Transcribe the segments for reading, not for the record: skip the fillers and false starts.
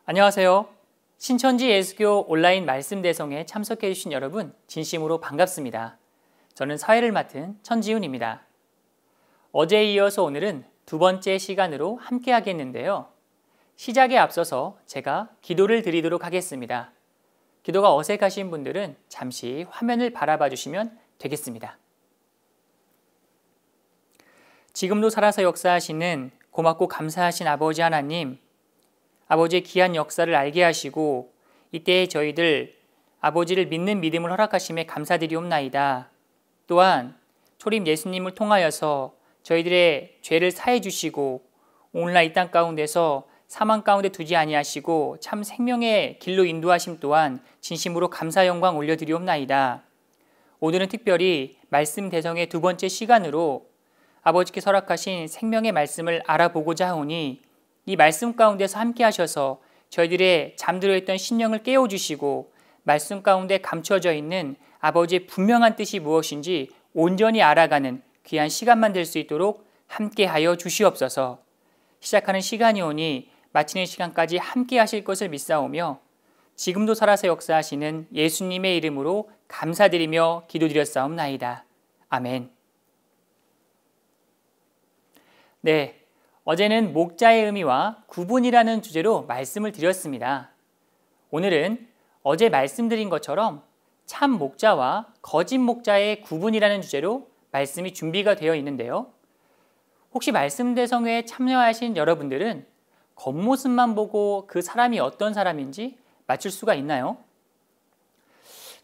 안녕하세요. 신천지 예수교 온라인 말씀 대성에 참석해 주신 여러분 진심으로 반갑습니다. 저는 사회를 맡은 천지훈입니다. 어제에 이어서 오늘은 두 번째 시간으로 함께 하겠는데요. 시작에 앞서서 제가 기도를 드리도록 하겠습니다. 기도가 어색하신 분들은 잠시 화면을 바라봐 주시면 되겠습니다. 지금도 살아서 역사하시는 고맙고 감사하신 아버지 하나님, 아버지의 귀한 역사를 알게 하시고 이때 저희들 아버지를 믿는 믿음을 허락하심에 감사드리옵나이다. 또한 초림 예수님을 통하여서 저희들의 죄를 사해 주시고 오늘날 이 땅 가운데서 사망 가운데 두지 아니하시고 참 생명의 길로 인도하심 또한 진심으로 감사 영광 올려드리옵나이다. 오늘은 특별히 말씀 대성의 두 번째 시간으로 아버지께서 허락하신 생명의 말씀을 알아보고자 하오니 이 말씀 가운데서 함께 하셔서 저희들의 잠들어 있던 심령을 깨워주시고 말씀 가운데 감춰져 있는 아버지의 분명한 뜻이 무엇인지 온전히 알아가는 귀한 시간만 될 수 있도록 함께하여 주시옵소서. 시작하는 시간이 오니 마치는 시간까지 함께 하실 것을 믿사오며 지금도 살아서 역사하시는 예수님의 이름으로 감사드리며 기도드렸사옵나이다. 아멘. 네. 어제는 목자의 의미와 구분이라는 주제로 말씀을 드렸습니다. 오늘은 어제 말씀드린 것처럼 참 목자와 거짓 목자의 구분이라는 주제로 말씀이 준비가 되어 있는데요. 혹시 말씀 대성회에 참여하신 여러분들은 겉모습만 보고 그 사람이 어떤 사람인지 맞출 수가 있나요?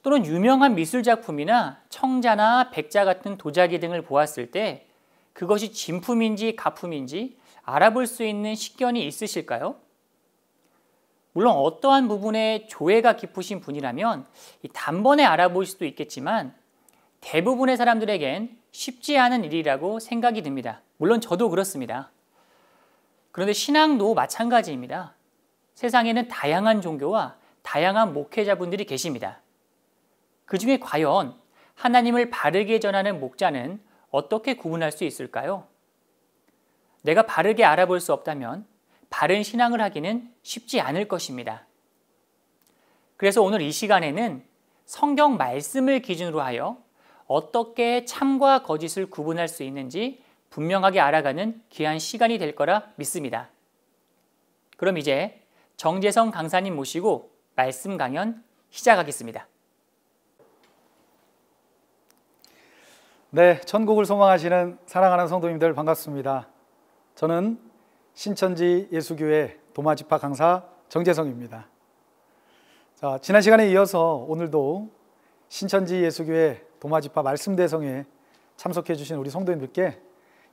또는 유명한 미술 작품이나 청자나 백자 같은 도자기 등을 보았을 때 그것이 진품인지 가품인지 알아볼 수 있는 식견이 있으실까요? 물론 어떠한 부분에 조예가 깊으신 분이라면 단번에 알아보실 수도 있겠지만 대부분의 사람들에겐 쉽지 않은 일이라고 생각이 듭니다. 물론 저도 그렇습니다. 그런데 신앙도 마찬가지입니다. 세상에는 다양한 종교와 다양한 목회자분들이 계십니다. 그 중에 과연 하나님을 바르게 전하는 목자는 어떻게 구분할 수 있을까요? 내가 바르게 알아볼 수 없다면 바른 신앙을 하기는 쉽지 않을 것입니다. 그래서 오늘 이 시간에는 성경 말씀을 기준으로 하여 어떻게 참과 거짓을 구분할 수 있는지 분명하게 알아가는 귀한 시간이 될 거라 믿습니다. 그럼 이제 정재성 강사님 모시고 말씀 강연 시작하겠습니다. 네, 천국을 소망하시는 사랑하는 성도님들 반갑습니다. 저는 신천지 예수교회 도마지파 강사 정재성입니다. 자, 지난 시간에 이어서 오늘도 신천지 예수교회 도마지파 말씀대성에 참석해 주신 우리 성도님들께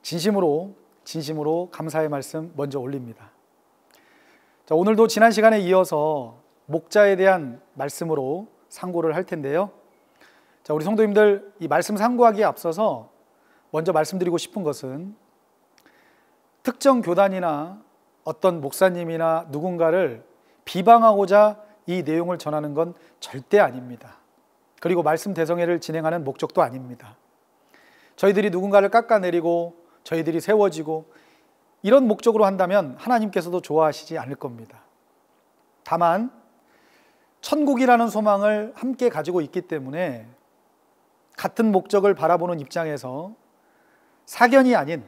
진심으로 감사의 말씀 먼저 올립니다. 자, 오늘도 지난 시간에 이어서 목자에 대한 말씀으로 상고를 할 텐데요. 자, 우리 성도님들 이 말씀 상고하기에 앞서서 먼저 말씀드리고 싶은 것은 특정 교단이나 어떤 목사님이나 누군가를 비방하고자 이 내용을 전하는 건 절대 아닙니다. 그리고 말씀 대성회를 진행하는 목적도 아닙니다. 저희들이 누군가를 깎아내리고 저희들이 세워지고 이런 목적으로 한다면 하나님께서도 좋아하시지 않을 겁니다. 다만 천국이라는 소망을 함께 가지고 있기 때문에 같은 목적을 바라보는 입장에서 사견이 아닌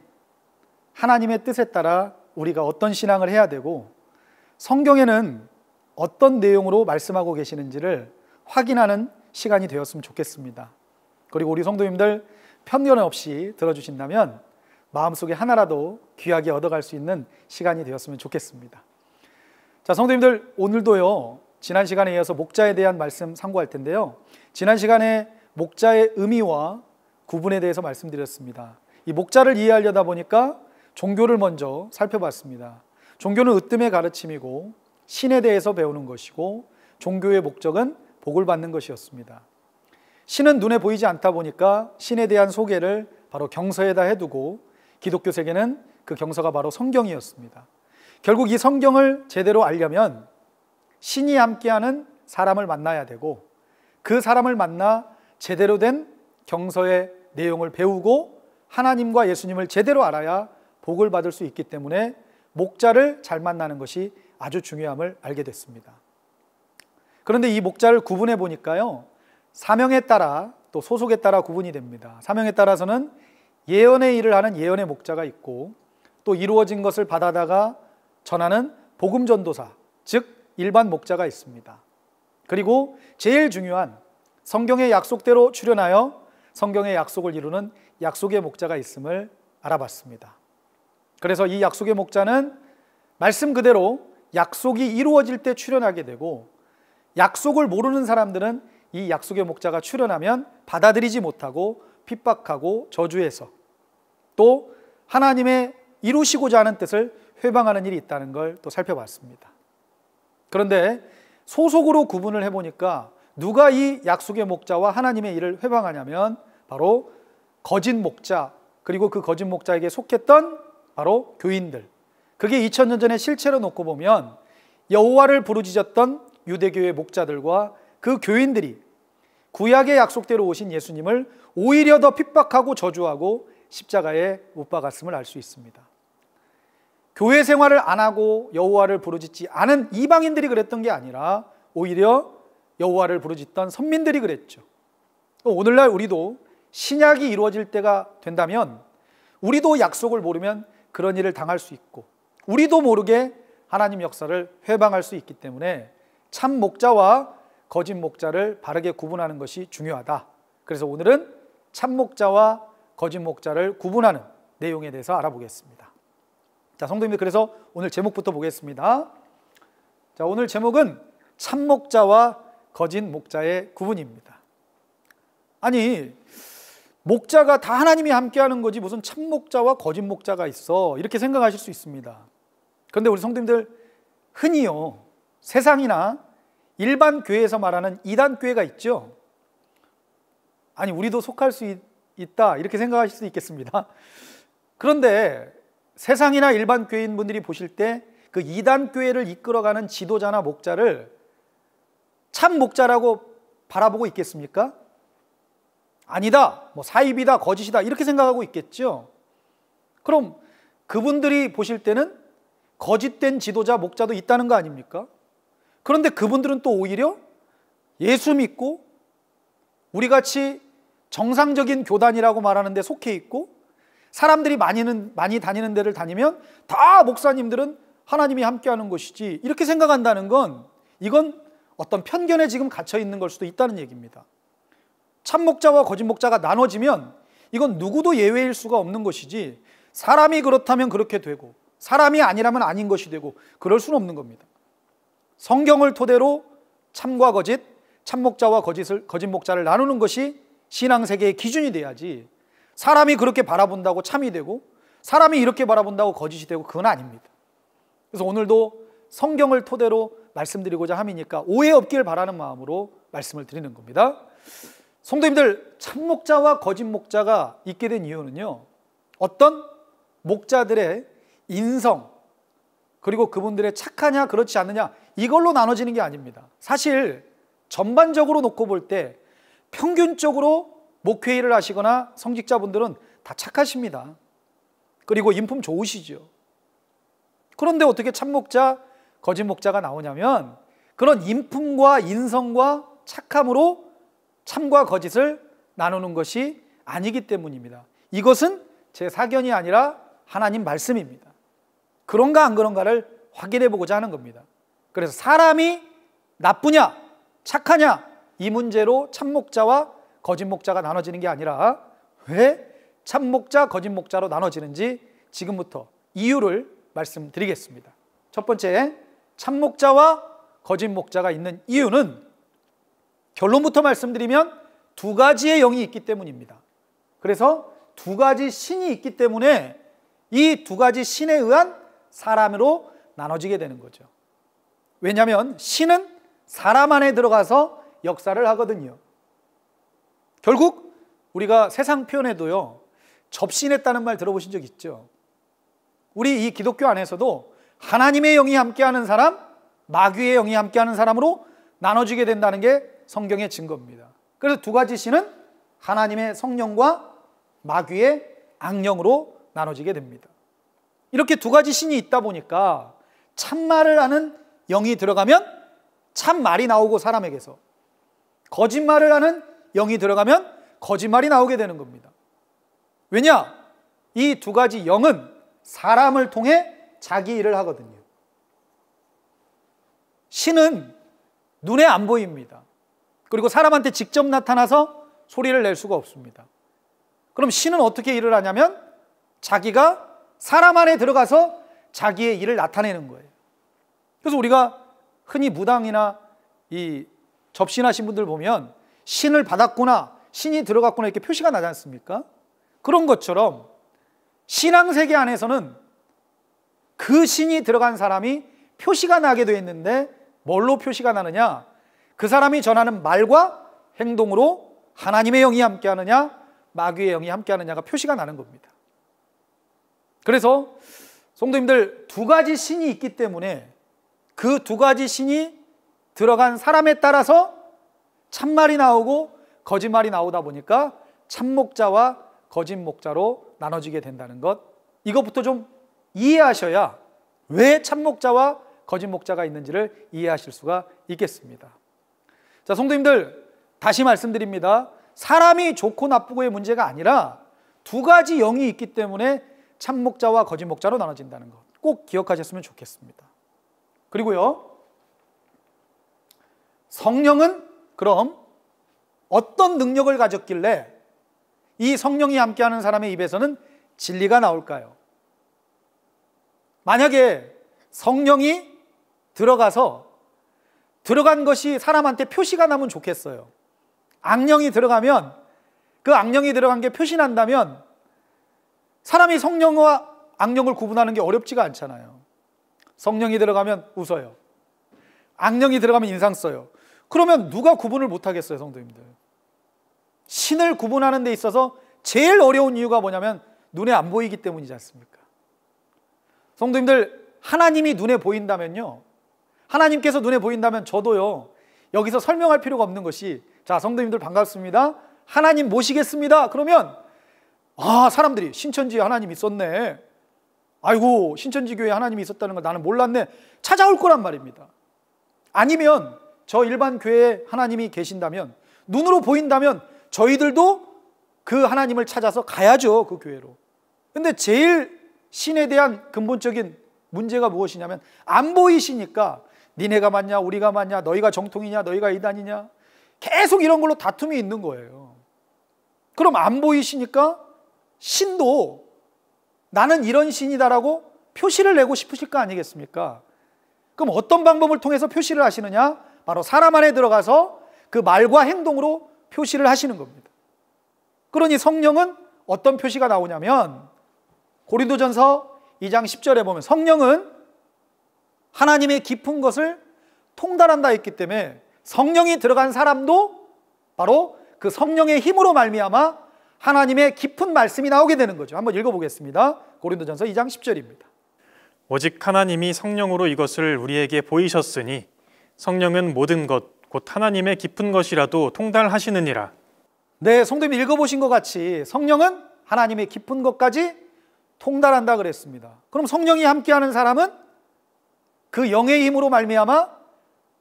하나님의 뜻에 따라 우리가 어떤 신앙을 해야 되고 성경에는 어떤 내용으로 말씀하고 계시는지를 확인하는 시간이 되었으면 좋겠습니다. 그리고 우리 성도님들 편견 없이 들어주신다면 마음속에 하나라도 귀하게 얻어갈 수 있는 시간이 되었으면 좋겠습니다. 자, 성도님들 오늘도요, 지난 시간에 이어서 목자에 대한 말씀 상고할 텐데요. 지난 시간에 목자의 의미와 구분에 대해서 말씀드렸습니다. 이 목자를 이해하려다 보니까 종교를 먼저 살펴봤습니다. 종교는 으뜸의 가르침이고 신에 대해서 배우는 것이고 종교의 목적은 복을 받는 것이었습니다. 신은 눈에 보이지 않다 보니까 신에 대한 소개를 바로 경서에다 해두고 기독교 세계는 그 경서가 바로 성경이었습니다. 결국 이 성경을 제대로 알려면 신이 함께하는 사람을 만나야 되고 그 사람을 만나 제대로 된 경서의 내용을 배우고 하나님과 예수님을 제대로 알아야 복을 받을 수 있기 때문에 목자를 잘 만나는 것이 아주 중요함을 알게 됐습니다. 그런데 이 목자를 구분해 보니까요, 사명에 따라 또 소속에 따라 구분이 됩니다. 사명에 따라서는 예언의 일을 하는 예언의 목자가 있고, 또 이루어진 것을 받아다가 전하는 복음 전도사, 즉 일반 목자가 있습니다. 그리고 제일 중요한 성경의 약속대로 출현하여 성경의 약속을 이루는 약속의 목자가 있음을 알아봤습니다. 그래서 이 약속의 목자는 말씀 그대로 약속이 이루어질 때 출현하게 되고, 약속을 모르는 사람들은 이 약속의 목자가 출현하면 받아들이지 못하고 핍박하고 저주해서 또 하나님의 이루시고자 하는 뜻을 회방하는 일이 있다는 걸 또 살펴봤습니다. 그런데 소속으로 구분을 해보니까 누가 이 약속의 목자와 하나님의 일을 회방하냐면 바로 거짓 목자, 그리고 그 거짓 목자에게 속했던 바로 교인들. 그게 2000년 전에 실체로 놓고 보면 여호와를 부르짖었던 유대교의 목자들과 그 교인들이 구약의 약속대로 오신 예수님을 오히려 더 핍박하고 저주하고 십자가에 못 박았음을 알 수 있습니다. 교회 생활을 안 하고 여호와를 부르짖지 않은 이방인들이 그랬던 게 아니라 오히려 여호와를 부르짖던 선민들이 그랬죠. 오늘날 우리도 신약이 이루어질 때가 된다면 우리도 약속을 모르면 그런 일을 당할 수 있고, 우리도 모르게 하나님 역사를 회방할 수 있기 때문에 참 목자와 거짓 목자를 바르게 구분하는 것이 중요하다. 그래서 오늘은 참 목자와 거짓 목자를 구분하는 내용에 대해서 알아보겠습니다. 자, 성도님들, 그래서 오늘 제목부터 보겠습니다. 자, 오늘 제목은 참 목자와 거짓 목자의 구분입니다. 아니, 목자가 다 하나님이 함께하는 거지 무슨 참 목자와 거짓 목자가 있어, 이렇게 생각하실 수 있습니다. 그런데 우리 성도님들, 흔히요 세상이나 일반 교회에서 말하는 이단 교회가 있죠. 아니, 우리도 속할 수 있다, 이렇게 생각하실 수 있겠습니다. 그런데 세상이나 일반 교인분들이 보실 때 그 이단 교회를 이끌어가는 지도자나 목자를 참 목자라고 바라보고 있겠습니까? 아니다, 뭐 사입이다, 거짓이다, 이렇게 생각하고 있겠죠. 그럼 그분들이 보실 때는 거짓된 지도자, 목자도 있다는 거 아닙니까? 그런데 그분들은 또 오히려 예수 믿고 우리같이 정상적인 교단이라고 말하는 데 속해 있고, 사람들이 많이 다니는 데를 다니면 다 목사님들은 하나님이 함께하는 것이지, 이렇게 생각한다는 건 이건 어떤 편견에 지금 갇혀 있는 걸 수도 있다는 얘기입니다. 참 목자와 거짓 목자가 나눠지면 이건 누구도 예외일 수가 없는 것이지, 사람이 그렇다면 그렇게 되고 사람이 아니라면 아닌 것이 되고 그럴 수는 없는 겁니다. 성경을 토대로 참과 거짓, 참 목자와 거짓 목자를 나누는 것이 신앙세계의 기준이 돼야지, 사람이 그렇게 바라본다고 참이 되고 사람이 이렇게 바라본다고 거짓이 되고 그건 아닙니다. 그래서 오늘도 성경을 토대로 말씀드리고자 함이니까 오해 없기를 바라는 마음으로 말씀을 드리는 겁니다. 성도님들, 참 목자와 거짓 목자가 있게 된 이유는요, 어떤 목자들의 인성, 그리고 그분들의 착하냐 그렇지 않느냐, 이걸로 나눠지는 게 아닙니다. 사실 전반적으로 놓고 볼 때 평균적으로 목회일을 하시거나 성직자분들은 다 착하십니다. 그리고 인품 좋으시죠. 그런데 어떻게 참 목자, 거짓 목자가 나오냐면 그런 인품과 인성과 착함으로 참과 거짓을 나누는 것이 아니기 때문입니다. 이것은 제 사견이 아니라 하나님 말씀입니다. 그런가 안 그런가를 확인해 보고자 하는 겁니다. 그래서 사람이 나쁘냐 착하냐 이 문제로 참 목자와 거짓 목자가 나눠지는 게 아니라 왜 참 목자, 거짓 목자로 나눠지는지 지금부터 이유를 말씀드리겠습니다. 첫 번째, 참 목자와 거짓 목자가 있는 이유는 결론부터 말씀드리면 두 가지의 영이 있기 때문입니다. 그래서 두 가지 신이 있기 때문에 이 두 가지 신에 의한 사람으로 나눠지게 되는 거죠. 왜냐하면 신은 사람 안에 들어가서 역사를 하거든요. 결국 우리가 세상 표현에도요, 접신했다는 말 들어보신 적 있죠? 우리 이 기독교 안에서도 하나님의 영이 함께하는 사람, 마귀의 영이 함께하는 사람으로 나눠지게 된다는 게 성경의 증거입니다. 그래서 두 가지 신은 하나님의 성령과 마귀의 악령으로 나눠지게 됩니다. 이렇게 두 가지 신이 있다 보니까 참말을 하는 영이 들어가면 참 말이 나오고 사람에게서 거짓말을 하는 영이 들어가면 거짓말이 나오게 되는 겁니다. 왜냐? 이 두 가지 영은 사람을 통해 자기 일을 하거든요. 신은 눈에 안 보입니다. 그리고 사람한테 직접 나타나서 소리를 낼 수가 없습니다. 그럼 신은 어떻게 일을 하냐면 자기가 사람 안에 들어가서 자기의 일을 나타내는 거예요. 그래서 우리가 흔히 무당이나 이 접신하신 분들 보면 신을 받았구나, 신이 들어갔구나 이렇게 표시가 나지 않습니까? 그런 것처럼 신앙세계 안에서는 그 신이 들어간 사람이 표시가 나게 되어 있는데 뭘로 표시가 나느냐? 그 사람이 전하는 말과 행동으로 하나님의 영이 함께하느냐 마귀의 영이 함께하느냐가 표시가 나는 겁니다. 그래서 성도님들, 두 가지 신이 있기 때문에 그 두 가지 신이 들어간 사람에 따라서 참말이 나오고 거짓말이 나오다 보니까 참목자와 거짓목자로 나눠지게 된다는 것, 이것부터 좀 이해하셔야 왜 참목자와 거짓목자가 있는지를 이해하실 수가 있겠습니다. 자, 성도님들, 다시 말씀드립니다. 사람이 좋고 나쁘고의 문제가 아니라 두 가지 영이 있기 때문에 참목자와 거짓목자로 나눠진다는 것 꼭 기억하셨으면 좋겠습니다. 그리고요, 성령은 그럼 어떤 능력을 가졌길래 이 성령이 함께하는 사람의 입에서는 진리가 나올까요? 만약에 성령이 들어간 것이 사람한테 표시가 나면 좋겠어요. 악령이 들어가면 그 악령이 들어간 게 표시난다면 사람이 성령과 악령을 구분하는 게 어렵지가 않잖아요. 성령이 들어가면 웃어요. 악령이 들어가면 인상 써요. 그러면 누가 구분을 못하겠어요, 성도님들? 신을 구분하는 데 있어서 제일 어려운 이유가 뭐냐면 눈에 안 보이기 때문이지 않습니까? 성도님들, 하나님이 눈에 보인다면요, 하나님께서 눈에 보인다면 저도요, 여기서 설명할 필요가 없는 것이, 자, 성도님들 반갑습니다, 하나님 모시겠습니다, 그러면 사람들이 신천지에 하나님 있었네, 아이고 신천지 교회에 하나님이 있었다는 걸 나는 몰랐네, 찾아올 거란 말입니다. 아니면 저 일반 교회에 하나님이 계신다면, 눈으로 보인다면 저희들도 그 하나님을 찾아서 가야죠, 그 교회로. 근데 제일 신에 대한 근본적인 문제가 무엇이냐면 안 보이시니까 니네가 맞냐 우리가 맞냐, 너희가 정통이냐 너희가 이단이냐, 계속 이런 걸로 다툼이 있는 거예요. 그럼 안 보이시니까 신도 나는 이런 신이다라고 표시를 내고 싶으실 거 아니겠습니까? 그럼 어떤 방법을 통해서 표시를 하시느냐? 바로 사람 안에 들어가서 그 말과 행동으로 표시를 하시는 겁니다. 그러니 성령은 어떤 표시가 나오냐면 고린도전서 2장 10절에 보면 성령은 하나님의 깊은 것을 통달한다 했기 때문에 성령이 들어간 사람도 바로 그 성령의 힘으로 말미암아 하나님의 깊은 말씀이 나오게 되는 거죠. 한번 읽어보겠습니다. 고린도전서 2장 10절입니다. 오직 하나님이 성령으로 이것을 우리에게 보이셨으니 성령은 모든 것 곧 하나님의 깊은 것이라도 통달하시느니라. 네, 성도님이 읽어보신 것 같이 성령은 하나님의 깊은 것까지 통달한다 그랬습니다. 그럼 성령이 함께하는 사람은 그 영의 힘으로 말미암아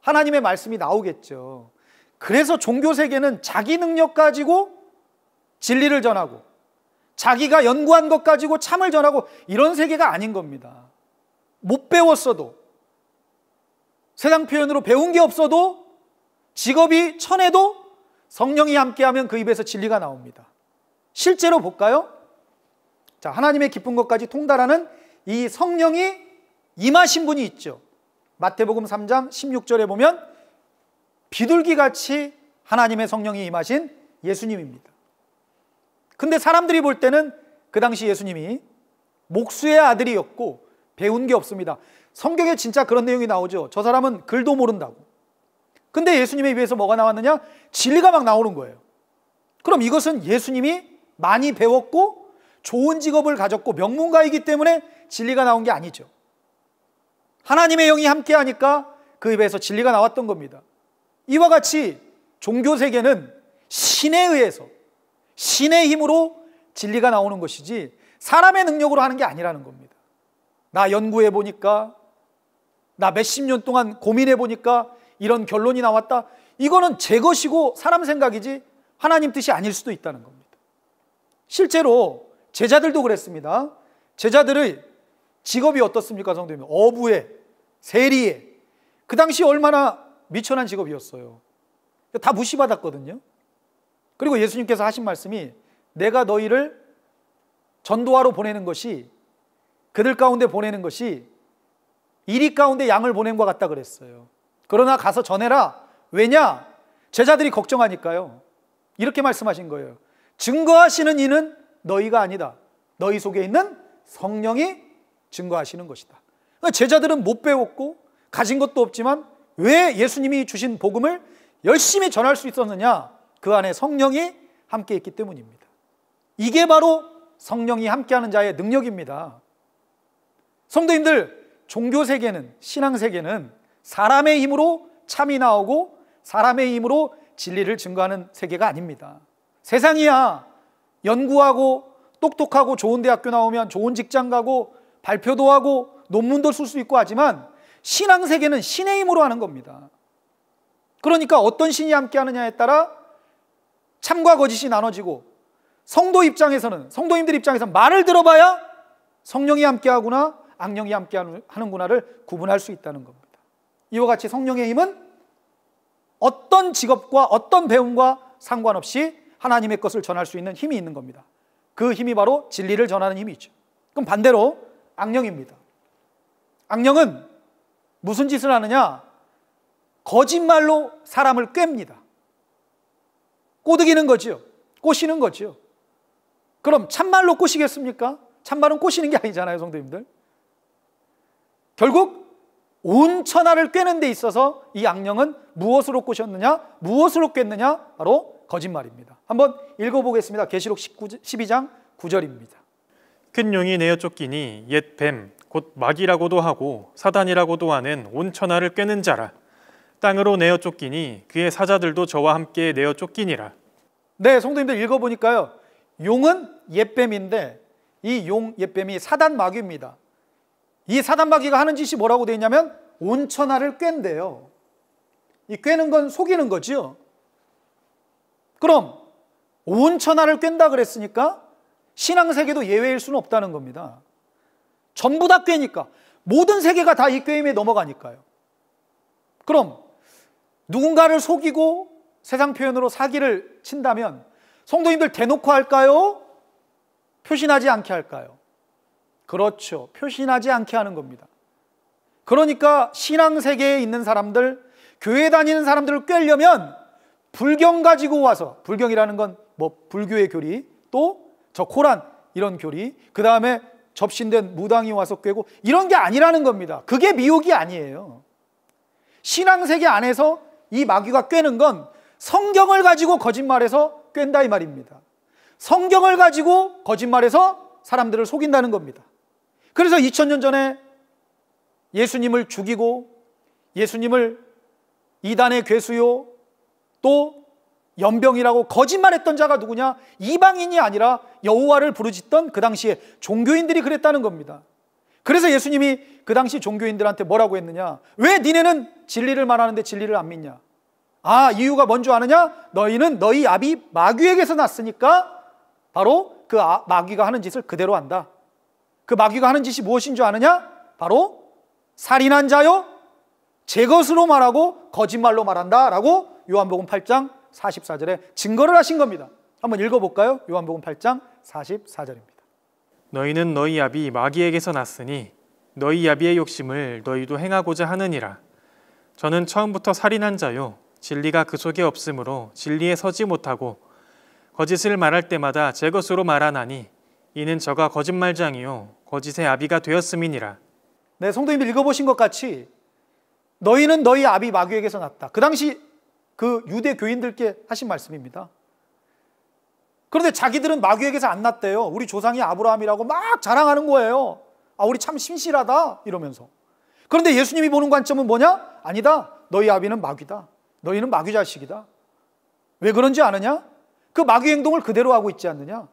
하나님의 말씀이 나오겠죠. 그래서 종교 세계는 자기 능력 가지고 진리를 전하고 자기가 연구한 것 가지고 참을 전하고 이런 세계가 아닌 겁니다. 못 배웠어도, 세상 표현으로 배운 게 없어도, 직업이 천해도 성령이 함께하면 그 입에서 진리가 나옵니다. 실제로 볼까요? 자, 하나님의 깊은 것까지 통달하는 이 성령이 임하신 분이 있죠. 마태복음 3장 16절에 보면 비둘기같이 하나님의 성령이 임하신 예수님입니다. 근데 사람들이 볼 때는 그 당시 예수님이 목수의 아들이었고 배운 게 없습니다. 성경에 진짜 그런 내용이 나오죠. 저 사람은 글도 모른다고. 근데 예수님의 입에서 뭐가 나왔느냐? 진리가 막 나오는 거예요. 그럼 이것은 예수님이 많이 배웠고 좋은 직업을 가졌고 명문가이기 때문에 진리가 나온 게 아니죠. 하나님의 영이 함께하니까 그 입에서 진리가 나왔던 겁니다. 이와 같이 종교 세계는 신에 의해서, 신의 힘으로 진리가 나오는 것이지 사람의 능력으로 하는 게 아니라는 겁니다. 나 연구해 보니까, 나 몇십 년 동안 고민해 보니까 이런 결론이 나왔다. 이거는 제 것이고 사람 생각이지 하나님 뜻이 아닐 수도 있다는 겁니다. 실제로 제자들도 그랬습니다. 제자들의 직업이 어떻습니까, 성도님? 어부에, 세리에. 그 당시 얼마나 미천한 직업이었어요. 다 무시받았거든요. 그리고 예수님께서 하신 말씀이 내가 너희를 전도하러 보내는 것이, 그들 가운데 보내는 것이 이리 가운데 양을 보낸 것 같다 그랬어요. 그러나 가서 전해라. 왜냐? 제자들이 걱정하니까요. 이렇게 말씀하신 거예요. 증거하시는 이는 너희가 아니다. 너희 속에 있는 성령이 증거하시는 것이다. 그러니까 제자들은 못 배웠고 가진 것도 없지만 왜 예수님이 주신 복음을 열심히 전할 수 있었느냐? 그 안에 성령이 함께 있기 때문입니다. 이게 바로 성령이 함께하는 자의 능력입니다. 성도님들, 종교 세계는, 신앙 세계는 사람의 힘으로 참이 나오고 사람의 힘으로 진리를 증거하는 세계가 아닙니다. 세상이야 연구하고 똑똑하고 좋은 대학교 나오면 좋은 직장 가고 발표도 하고 논문도 쓸 수 있고 하지만 신앙 세계는 신의 힘으로 하는 겁니다. 그러니까 어떤 신이 함께 하느냐에 따라 참과 거짓이 나눠지고 성도 입장에서는, 성도님들 입장에서는 말을 들어봐야 성령이 함께 하구나 악령이 함께 하는구나를 구분할 수 있다는 겁니다. 이와 같이 성령의 힘은 어떤 직업과 어떤 배움과 상관없이 하나님의 것을 전할 수 있는 힘이 있는 겁니다. 그 힘이 바로 진리를 전하는 힘이죠. 그럼 반대로 악령입니다. 악령은 무슨 짓을 하느냐? 거짓말로 사람을 꿰입니다. 꼬드기는 거죠. 꼬시는 거죠. 그럼 참말로 꼬시겠습니까? 참말은 꼬시는 게 아니잖아요, 성도님들. 결국 온 천하를 꿰는 데 있어서 이 악령은 무엇으로 꼬셨느냐? 무엇으로 꿰느냐? 바로 거짓말입니다. 한번 읽어보겠습니다. 계시록 12장 9절입니다. 큰 용이 내어 쫓기니 옛 뱀, 곧 마귀라고도 하고 사단이라고도 하는 온 천하를 꿰는 자라. 땅으로 내어 쫓기니 그의 사자들도 저와 함께 내어 쫓기니라. 네, 성도님들 읽어보니까요. 용은 옛뱀인데 이 용 옛뱀이 사단 마귀입니다. 이 사단 마귀가 하는 짓이 뭐라고 되어 있냐면 온 천하를 꿰는데요. 이 꿰는 건 속이는 거죠. 그럼 온 천하를 꿰는다 그랬으니까 신앙세계도 예외일 수는 없다는 겁니다. 전부 다 꿰니까 모든 세계가 다 이 꿰임에 넘어가니까요. 그럼 누군가를 속이고 세상 표현으로 사기를 친다면 성도님들 대놓고 할까요? 표신하지 않게 할까요? 그렇죠. 표신하지 않게 하는 겁니다. 그러니까 신앙세계에 있는 사람들, 교회 다니는 사람들을 꿰려면 불경 가지고 와서, 불경이라는 건 뭐 불교의 교리, 또 저 코란 이런 교리, 그 다음에 접신된 무당이 와서 꿰고 이런 게 아니라는 겁니다. 그게 미혹이 아니에요. 신앙세계 안에서 이 마귀가 꿰는 건 성경을 가지고 거짓말해서 꿰는다 이 말입니다. 성경을 가지고 거짓말해서 사람들을 속인다는 겁니다. 그래서 2000년 전에 예수님을 죽이고 예수님을 이단의 괴수요 또 연병이라고 거짓말했던 자가 누구냐? 이방인이 아니라 여호와를 부르짖던 그 당시에 종교인들이 그랬다는 겁니다. 그래서 예수님이 그 당시 종교인들한테 뭐라고 했느냐? 왜 니네는 진리를 말하는데 진리를 안 믿냐? 아, 이유가 뭔지 아느냐? 너희는 너희 아비 마귀에게서 났으니까 바로 그 마귀가 하는 짓을 그대로 한다. 그 마귀가 하는 짓이 무엇인 줄 아느냐? 바로 살인한 자요 제 것으로 말하고 거짓말로 말한다 라고 요한복음 8장 44절에 증거를 하신 겁니다. 한번 읽어볼까요? 요한복음 8장 44절입니다. 너희는 너희 아비 마귀에게서 났으니 너희 아비의 욕심을 너희도 행하고자 하느니라. 저는 처음부터 살인한 자요 진리가 그 속에 없으므로 진리에 서지 못하고 거짓을 말할 때마다 제 것으로 말하나니 이는 저가 거짓말장이요 거짓의 아비가 되었음이니라. 네, 성도님들 읽어보신 것 같이 너희는 너희 아비 마귀에게서 났다. 그 당시 그 유대 교인들께 하신 말씀입니다. 그런데 자기들은 마귀에게서 안 났대요. 우리 조상이 아브라함이라고 막 자랑하는 거예요. 아, 우리 참 신실하다 이러면서. 그런데 예수님이 보는 관점은 뭐냐? 아니다. 너희 아비는 마귀다. 너희는 마귀 자식이다. 왜 그런지 아느냐? 그 마귀 행동을 그대로 하고 있지 않느냐?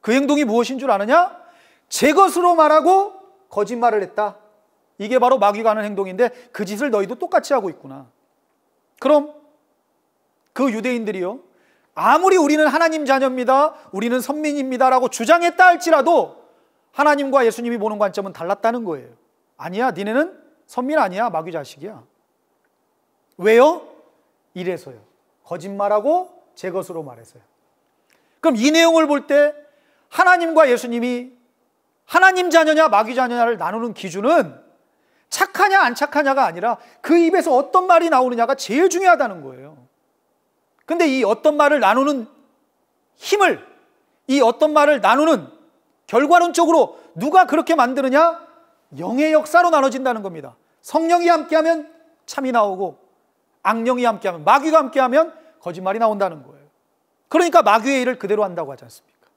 그 행동이 무엇인 줄 아느냐? 제 것으로 말하고 거짓말을 했다. 이게 바로 마귀가 하는 행동인데 그 짓을 너희도 똑같이 하고 있구나. 그럼 그 유대인들이요, 아무리 우리는 하나님 자녀입니다, 우리는 선민입니다 라고 주장했다 할지라도 하나님과 예수님이 보는 관점은 달랐다는 거예요. 아니야, 니네는 선민 아니야, 마귀 자식이야. 왜요? 이래서요. 거짓말하고 제 것으로 말해서요. 그럼 이 내용을 볼 때 하나님과 예수님이 하나님 자녀냐 마귀 자녀냐를 나누는 기준은 착하냐 안 착하냐가 아니라 그 입에서 어떤 말이 나오느냐가 제일 중요하다는 거예요. 근데 이 어떤 말을 나누는 힘을, 이 어떤 말을 나누는 결과론적으로 누가 그렇게 만드느냐? 영의 역사로 나눠진다는 겁니다. 성령이 함께하면 참이 나오고 악령이 함께하면, 마귀가 함께하면 거짓말이 나온다는 거예요. 그러니까 마귀의 일을 그대로 한다고 하지 않습니까?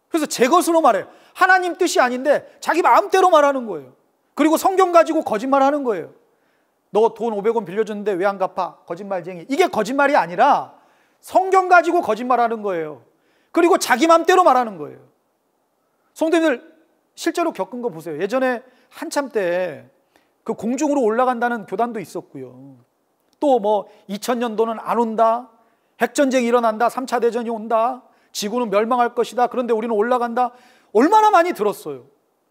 그래서 제 것으로 말해요. 하나님 뜻이 아닌데 자기 마음대로 말하는 거예요. 그리고 성경 가지고 거짓말하는 거예요. 너 돈 500원 빌려줬는데 왜 안 갚아? 거짓말쟁이. 이게 거짓말이 아니라 성경 가지고 거짓말하는 거예요. 그리고 자기 마음대로 말하는 거예요. 성도님들 실제로 겪은 거 보세요. 예전에 한참 때 그 공중으로 올라간다는 교단도 있었고요. 또 뭐 2000년도는 안 온다, 핵전쟁이 일어난다, 3차 대전이 온다, 지구는 멸망할 것이다, 그런데 우리는 올라간다. 얼마나 많이 들었어요.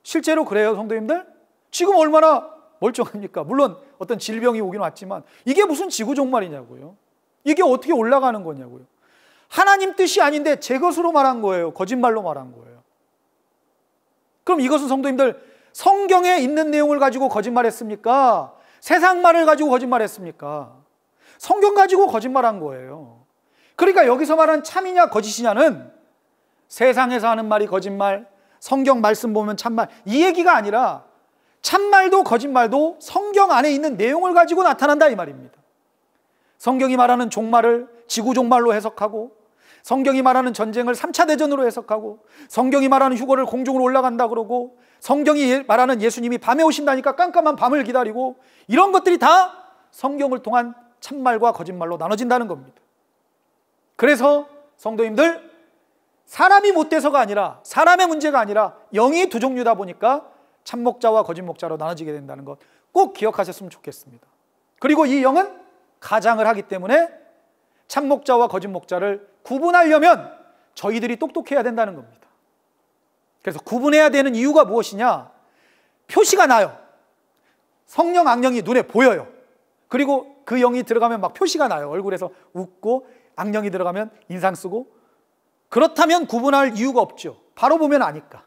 실제로 그래요, 성도님들? 지금 얼마나 멀쩡합니까? 물론 어떤 질병이 오긴 왔지만 이게 무슨 지구 종말이냐고요. 이게 어떻게 올라가는 거냐고요. 하나님 뜻이 아닌데 제 것으로 말한 거예요. 거짓말로 말한 거예요. 그럼 이것은 성도님들 성경에 있는 내용을 가지고 거짓말했습니까? 세상 말을 가지고 거짓말했습니까? 성경 가지고 거짓말한 거예요. 그러니까 여기서 말하는 참이냐 거짓이냐는 세상에서 하는 말이 거짓말, 성경 말씀 보면 참말, 이 얘기가 아니라 참말도 거짓말도 성경 안에 있는 내용을 가지고 나타난다 이 말입니다. 성경이 말하는 종말을 지구 종말로 해석하고, 성경이 말하는 전쟁을 3차 대전으로 해석하고, 성경이 말하는 휴거를 공중으로 올라간다 그러고, 성경이 말하는 예수님이 밤에 오신다니까 깜깜한 밤을 기다리고, 이런 것들이 다 성경을 통한 참말과 거짓말로 나눠진다는 겁니다. 그래서 성도님들, 사람이 못돼서가 아니라, 사람의 문제가 아니라 영이 두 종류다 보니까 참목자와 거짓목자로 나눠지게 된다는 것 꼭 기억하셨으면 좋겠습니다. 그리고 이 영은 가장을 하기 때문에 참목자와 거짓목자를 구분하려면 저희들이 똑똑해야 된다는 겁니다. 그래서 구분해야 되는 이유가 무엇이냐? 표시가 나요. 성령, 악령이 눈에 보여요. 그리고 그 영이 들어가면 막 표시가 나요. 얼굴에서 웃고, 악령이 들어가면 인상 쓰고. 그렇다면 구분할 이유가 없죠. 바로 보면 아니까.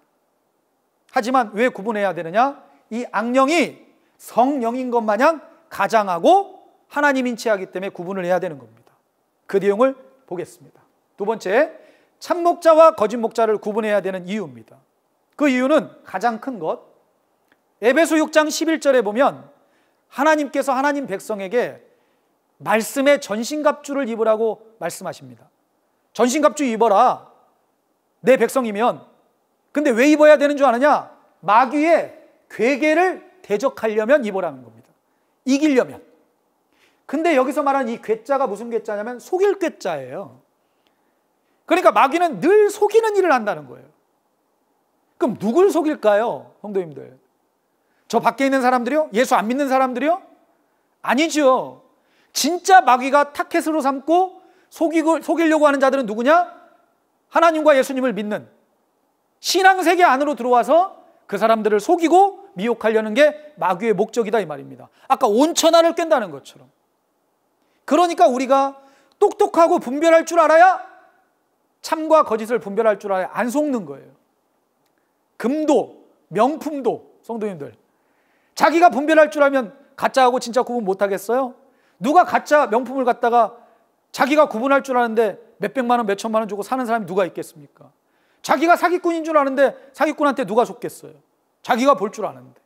하지만 왜 구분해야 되느냐? 이 악령이 성령인 것 마냥 가장하고 하나님 인치하기 때문에 구분을 해야 되는 겁니다. 그 내용을 보겠습니다. 두 번째, 참목자와 거짓목자를 구분해야 되는 이유입니다. 그 이유는 가장 큰 것, 에베소 6장 11절에 보면 하나님께서 하나님 백성에게 말씀의 전신갑주를 입으라고 말씀하십니다. 전신갑주 입어라. 내 백성이면. 근데 왜 입어야 되는 줄 아느냐? 마귀의 괴계를 대적하려면 입으라는 겁니다. 이기려면. 근데 여기서 말하는 이 괴짜가 무슨 괴짜냐면 속일 괴짜예요. 그러니까 마귀는 늘 속이는 일을 한다는 거예요. 그럼 누굴 속일까요? 성도님들, 저 밖에 있는 사람들이요? 예수 안 믿는 사람들이요? 아니죠. 진짜 마귀가 타켓으로 삼고 속이려고 하는 자들은 누구냐? 하나님과 예수님을 믿는 신앙세계 안으로 들어와서 그 사람들을 속이고 미혹하려는 게 마귀의 목적이다 이 말입니다. 아까 온천하를 깬다는 것처럼. 그러니까 우리가 똑똑하고 분별할 줄 알아야, 참과 거짓을 분별할 줄 알아야 안 속는 거예요. 금도 명품도, 성도님들, 자기가 분별할 줄 알면 가짜하고 진짜 구분 못하겠어요? 누가 가짜 명품을 갖다가 자기가 구분할 줄 아는데 몇백만 원, 몇천만 원 주고 사는 사람이 누가 있겠습니까? 자기가 사기꾼인 줄 아는데 사기꾼한테 누가 속겠어요? 자기가 볼 줄 아는데.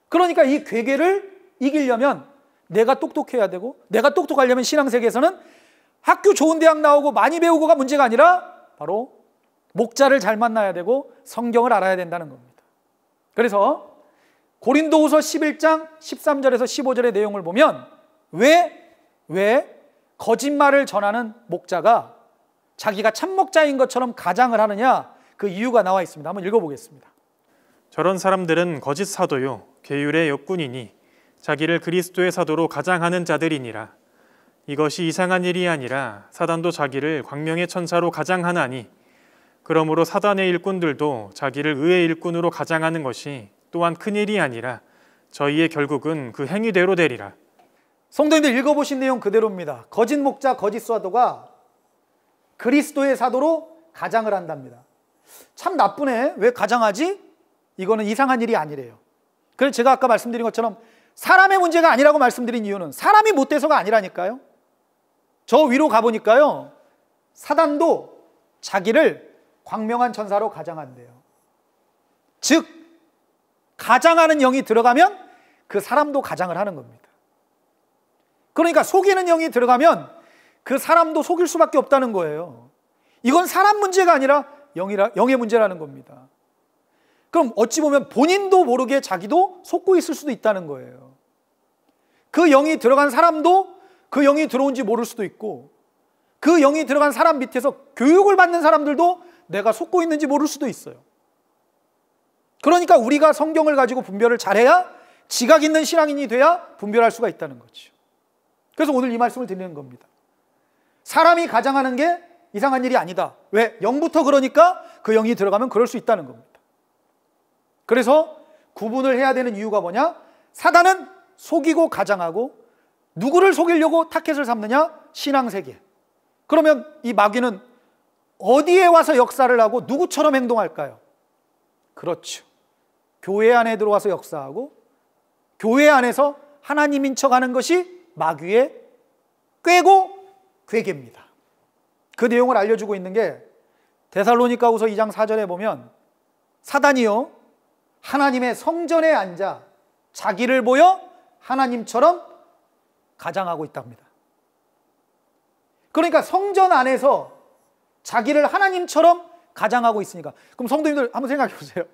그러니까 이 괴계를 이기려면 내가 똑똑해야 되고, 내가 똑똑하려면 신앙세계에서는 학교 좋은 대학 나오고 많이 배우고가 문제가 아니라 바로 목자를 잘 만나야 되고 성경을 알아야 된다는 겁니다. 그래서 고린도후서 11장 13절에서 15절의 내용을 보면 왜 거짓말을 전하는 목자가 자기가 참목자인 것처럼 가장을 하느냐, 그 이유가 나와 있습니다. 한번 읽어보겠습니다. 저런 사람들은 거짓 사도요 계율의 역군이니 자기를 그리스도의 사도로 가장하는 자들이니라. 이것이 이상한 일이 아니라 사단도 자기를 광명의 천사로 가장하나니 그러므로 사단의 일꾼들도 자기를 의의 일꾼으로 가장하는 것이 또한 큰일이 아니라 저희의 결국은 그 행위대로 되리라. 성도님들 읽어보신 내용 그대로입니다. 거짓 목자, 거짓 사도가 그리스도의 사도로 가장을 한답니다. 참 나쁘네. 왜 가장하지? 이거는 이상한 일이 아니래요. 그래서 제가 아까 말씀드린 것처럼 사람의 문제가 아니라고 말씀드린 이유는 사람이 못돼서가 아니라니까요. 저 위로 가보니까요, 사단도 자기를 광명한 천사로 가장한대요. 즉 가장하는 영이 들어가면 그 사람도 가장을 하는 겁니다. 그러니까 속이는 영이 들어가면 그 사람도 속일 수밖에 없다는 거예요. 이건 사람 문제가 아니라 영의 문제라는 겁니다. 그럼 어찌 보면 본인도 모르게 자기도 속고 있을 수도 있다는 거예요. 그 영이 들어간 사람도 그 영이 들어온지 모를 수도 있고, 그 영이 들어간 사람 밑에서 교육을 받는 사람들도 내가 속고 있는지 모를 수도 있어요. 그러니까 우리가 성경을 가지고 분별을 잘해야, 지각 있는 신앙인이 돼야 분별할 수가 있다는 거죠. 그래서 오늘 이 말씀을 드리는 겁니다. 사람이 가장하는 게 이상한 일이 아니다. 왜? 영부터 그러니까 그 영이 들어가면 그럴 수 있다는 겁니다. 그래서 구분을 해야 되는 이유가 뭐냐? 사단은 속이고 가장하고, 누구를 속이려고 타켓을 삼느냐? 신앙세계. 그러면 이 마귀는 어디에 와서 역사를 하고 누구처럼 행동할까요? 그렇죠. 교회 안에 들어와서 역사하고 교회 안에서 하나님인 척하는 것이 마귀의 꾀고 괴계입니다. 그 내용을 알려주고 있는 게 데살로니가후서 2장 4절에 보면 사단이요 하나님의 성전에 앉아 자기를 보여 하나님처럼 가장하고 있답니다. 그러니까 성전 안에서 자기를 하나님처럼 가장하고 있으니까, 그럼 성도님들 한번 생각해 보세요.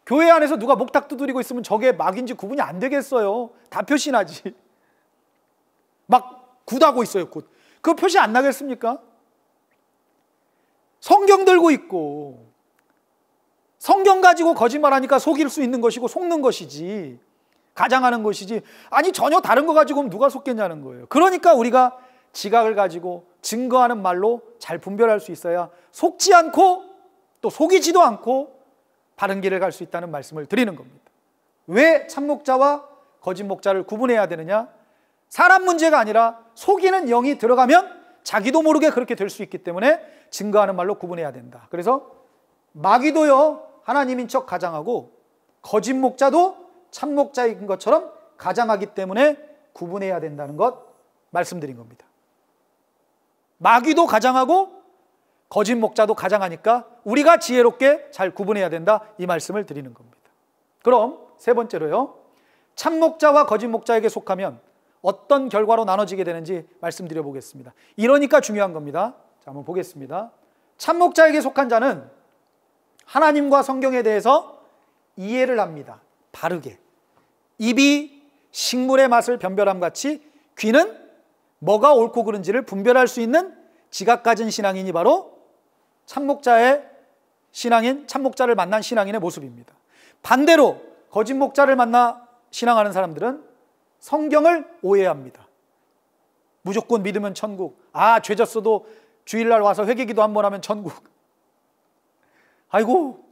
교회 안에서 누가 목탁 두드리고 있으면 저게 마귀인지 구분이 안 되겠어요. 다 표시나지. 막 굿하고 있어요. 굿. 그 표시 안 나겠습니까? 성경 들고 있고 성경 가지고 거짓말하니까 속일 수 있는 것이고 속는 것이지, 가장하는 것이지, 아니 전혀 다른 거 가지고 누가 속겠냐는 거예요. 그러니까 우리가 지각을 가지고 증거하는 말로 잘 분별할 수 있어야 속지 않고 또 속이지도 않고 바른 길을 갈 수 있다는 말씀을 드리는 겁니다. 왜 참목자와 거짓 목자를 구분해야 되느냐? 사람 문제가 아니라 속이는 영이 들어가면 자기도 모르게 그렇게 될 수 있기 때문에 증거하는 말로 구분해야 된다. 그래서 마귀도요 하나님인 척 가장하고 거짓 목자도 참목자인 것처럼 가장하기 때문에 구분해야 된다는 것 말씀드린 겁니다. 마귀도 가장하고 거짓 목자도 가장하니까 우리가 지혜롭게 잘 구분해야 된다, 이 말씀을 드리는 겁니다. 그럼 세 번째로요, 참목자와 거짓 목자에게 속하면 어떤 결과로 나눠지게 되는지 말씀드려 보겠습니다. 이러니까 중요한 겁니다. 자, 한번 보겠습니다. 참목자에게 속한 자는 하나님과 성경에 대해서 이해를 합니다. 바르게. 입이 식물의 맛을 변별함 같이 귀는 뭐가 옳고 그른지를 분별할 수 있는 지각 가진 신앙인이 바로 참목자의 신앙인, 참목자를 만난 신앙인의 모습입니다. 반대로 거짓 목자를 만나 신앙하는 사람들은 성경을 오해합니다. 무조건 믿으면 천국, 죄 졌어도 주일날 와서 회개기도 한번 하면 천국. 아이고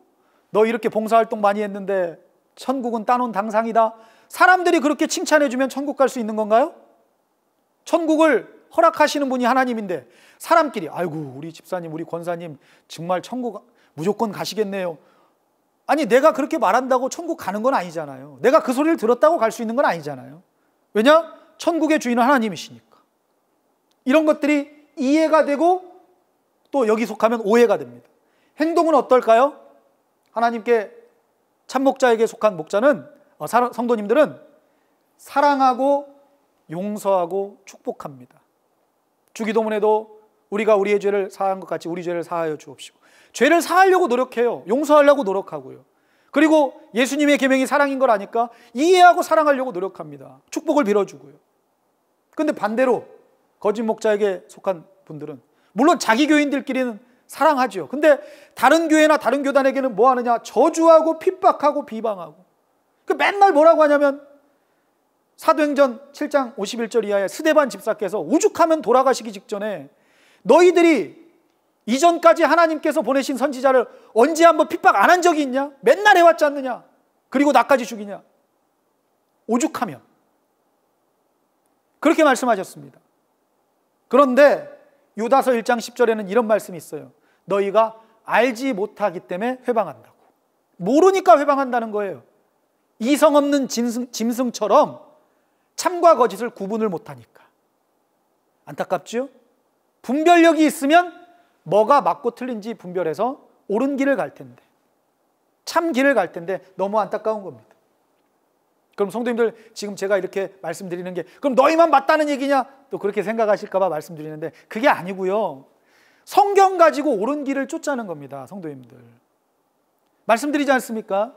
너 이렇게 봉사활동 많이 했는데 천국은 따놓은 당상이다. 사람들이 그렇게 칭찬해주면 천국 갈 수 있는 건가요? 천국을 허락하시는 분이 하나님인데 사람끼리 아이고 우리 집사님, 우리 권사님 정말 천국 무조건 가시겠네요. 아니 내가 그렇게 말한다고 천국 가는 건 아니잖아요. 내가 그 소리를 들었다고 갈 수 있는 건 아니잖아요. 왜냐? 천국의 주인은 하나님이시니까. 이런 것들이 이해가 되고 또 여기 속하면 오해가 됩니다. 행동은 어떨까요? 하나님께 참목자에게 속한 목자는 성도님들은 사랑하고 용서하고 축복합니다. 주기도문에도 우리가 우리의 죄를 사한 것 같이 우리 죄를 사하여 주옵시고, 죄를 사하려고 노력해요. 용서하려고 노력하고요. 그리고 예수님의 계명이 사랑인 걸 아니까 이해하고 사랑하려고 노력합니다. 축복을 빌어주고요. 그런데 반대로 거짓 목자에게 속한 분들은 물론 자기 교인들끼리는 사랑하죠. 근데 다른 교회나 다른 교단에게는 뭐 하느냐? 저주하고 핍박하고 비방하고. 그 맨날 뭐라고 하냐면 사도행전 7장 51절 이하에 스데반 집사께서 오죽하면 돌아가시기 직전에 너희들이 이전까지 하나님께서 보내신 선지자를 언제 한번 핍박 안 한 적이 있냐? 맨날 해왔지 않느냐? 그리고 나까지 죽이냐? 오죽하면. 그렇게 말씀하셨습니다. 그런데 유다서 1장 10절에는 이런 말씀이 있어요. 너희가 알지 못하기 때문에 회방한다고. 모르니까 회방한다는 거예요. 이성 없는 짐승처럼 참과 거짓을 구분을 못하니까. 안타깝죠? 분별력이 있으면 뭐가 맞고 틀린지 분별해서 옳은 길을 갈 텐데, 참 길을 갈 텐데 너무 안타까운 겁니다. 그럼 성도님들, 지금 제가 이렇게 말씀드리는 게 그럼 너희만 맞다는 얘기냐? 또 그렇게 생각하실까 봐 말씀드리는데 그게 아니고요. 성경 가지고 옳은 길을 쫓자는 겁니다. 성도님들, 말씀드리지 않습니까?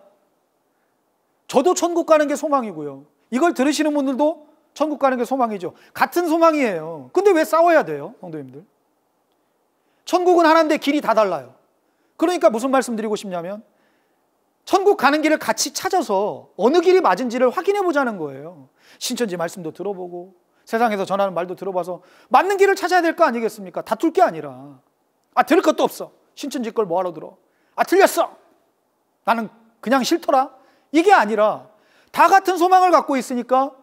저도 천국 가는 게 소망이고요. 이걸 들으시는 분들도 천국 가는 게 소망이죠. 같은 소망이에요. 근데 왜 싸워야 돼요, 성도님들? 천국은 하나인데 길이 다 달라요. 그러니까 무슨 말씀 드리고 싶냐면 천국 가는 길을 같이 찾아서 어느 길이 맞은지를 확인해 보자는 거예요. 신천지 말씀도 들어보고 세상에서 전하는 말도 들어봐서 맞는 길을 찾아야 될 거 아니겠습니까? 다툴 게 아니라 들을 것도 없어. 신천지 걸 뭐하러 들어? 틀렸어. 나는 그냥 싫더라. 이게 아니라 다 같은 소망을 갖고 있으니까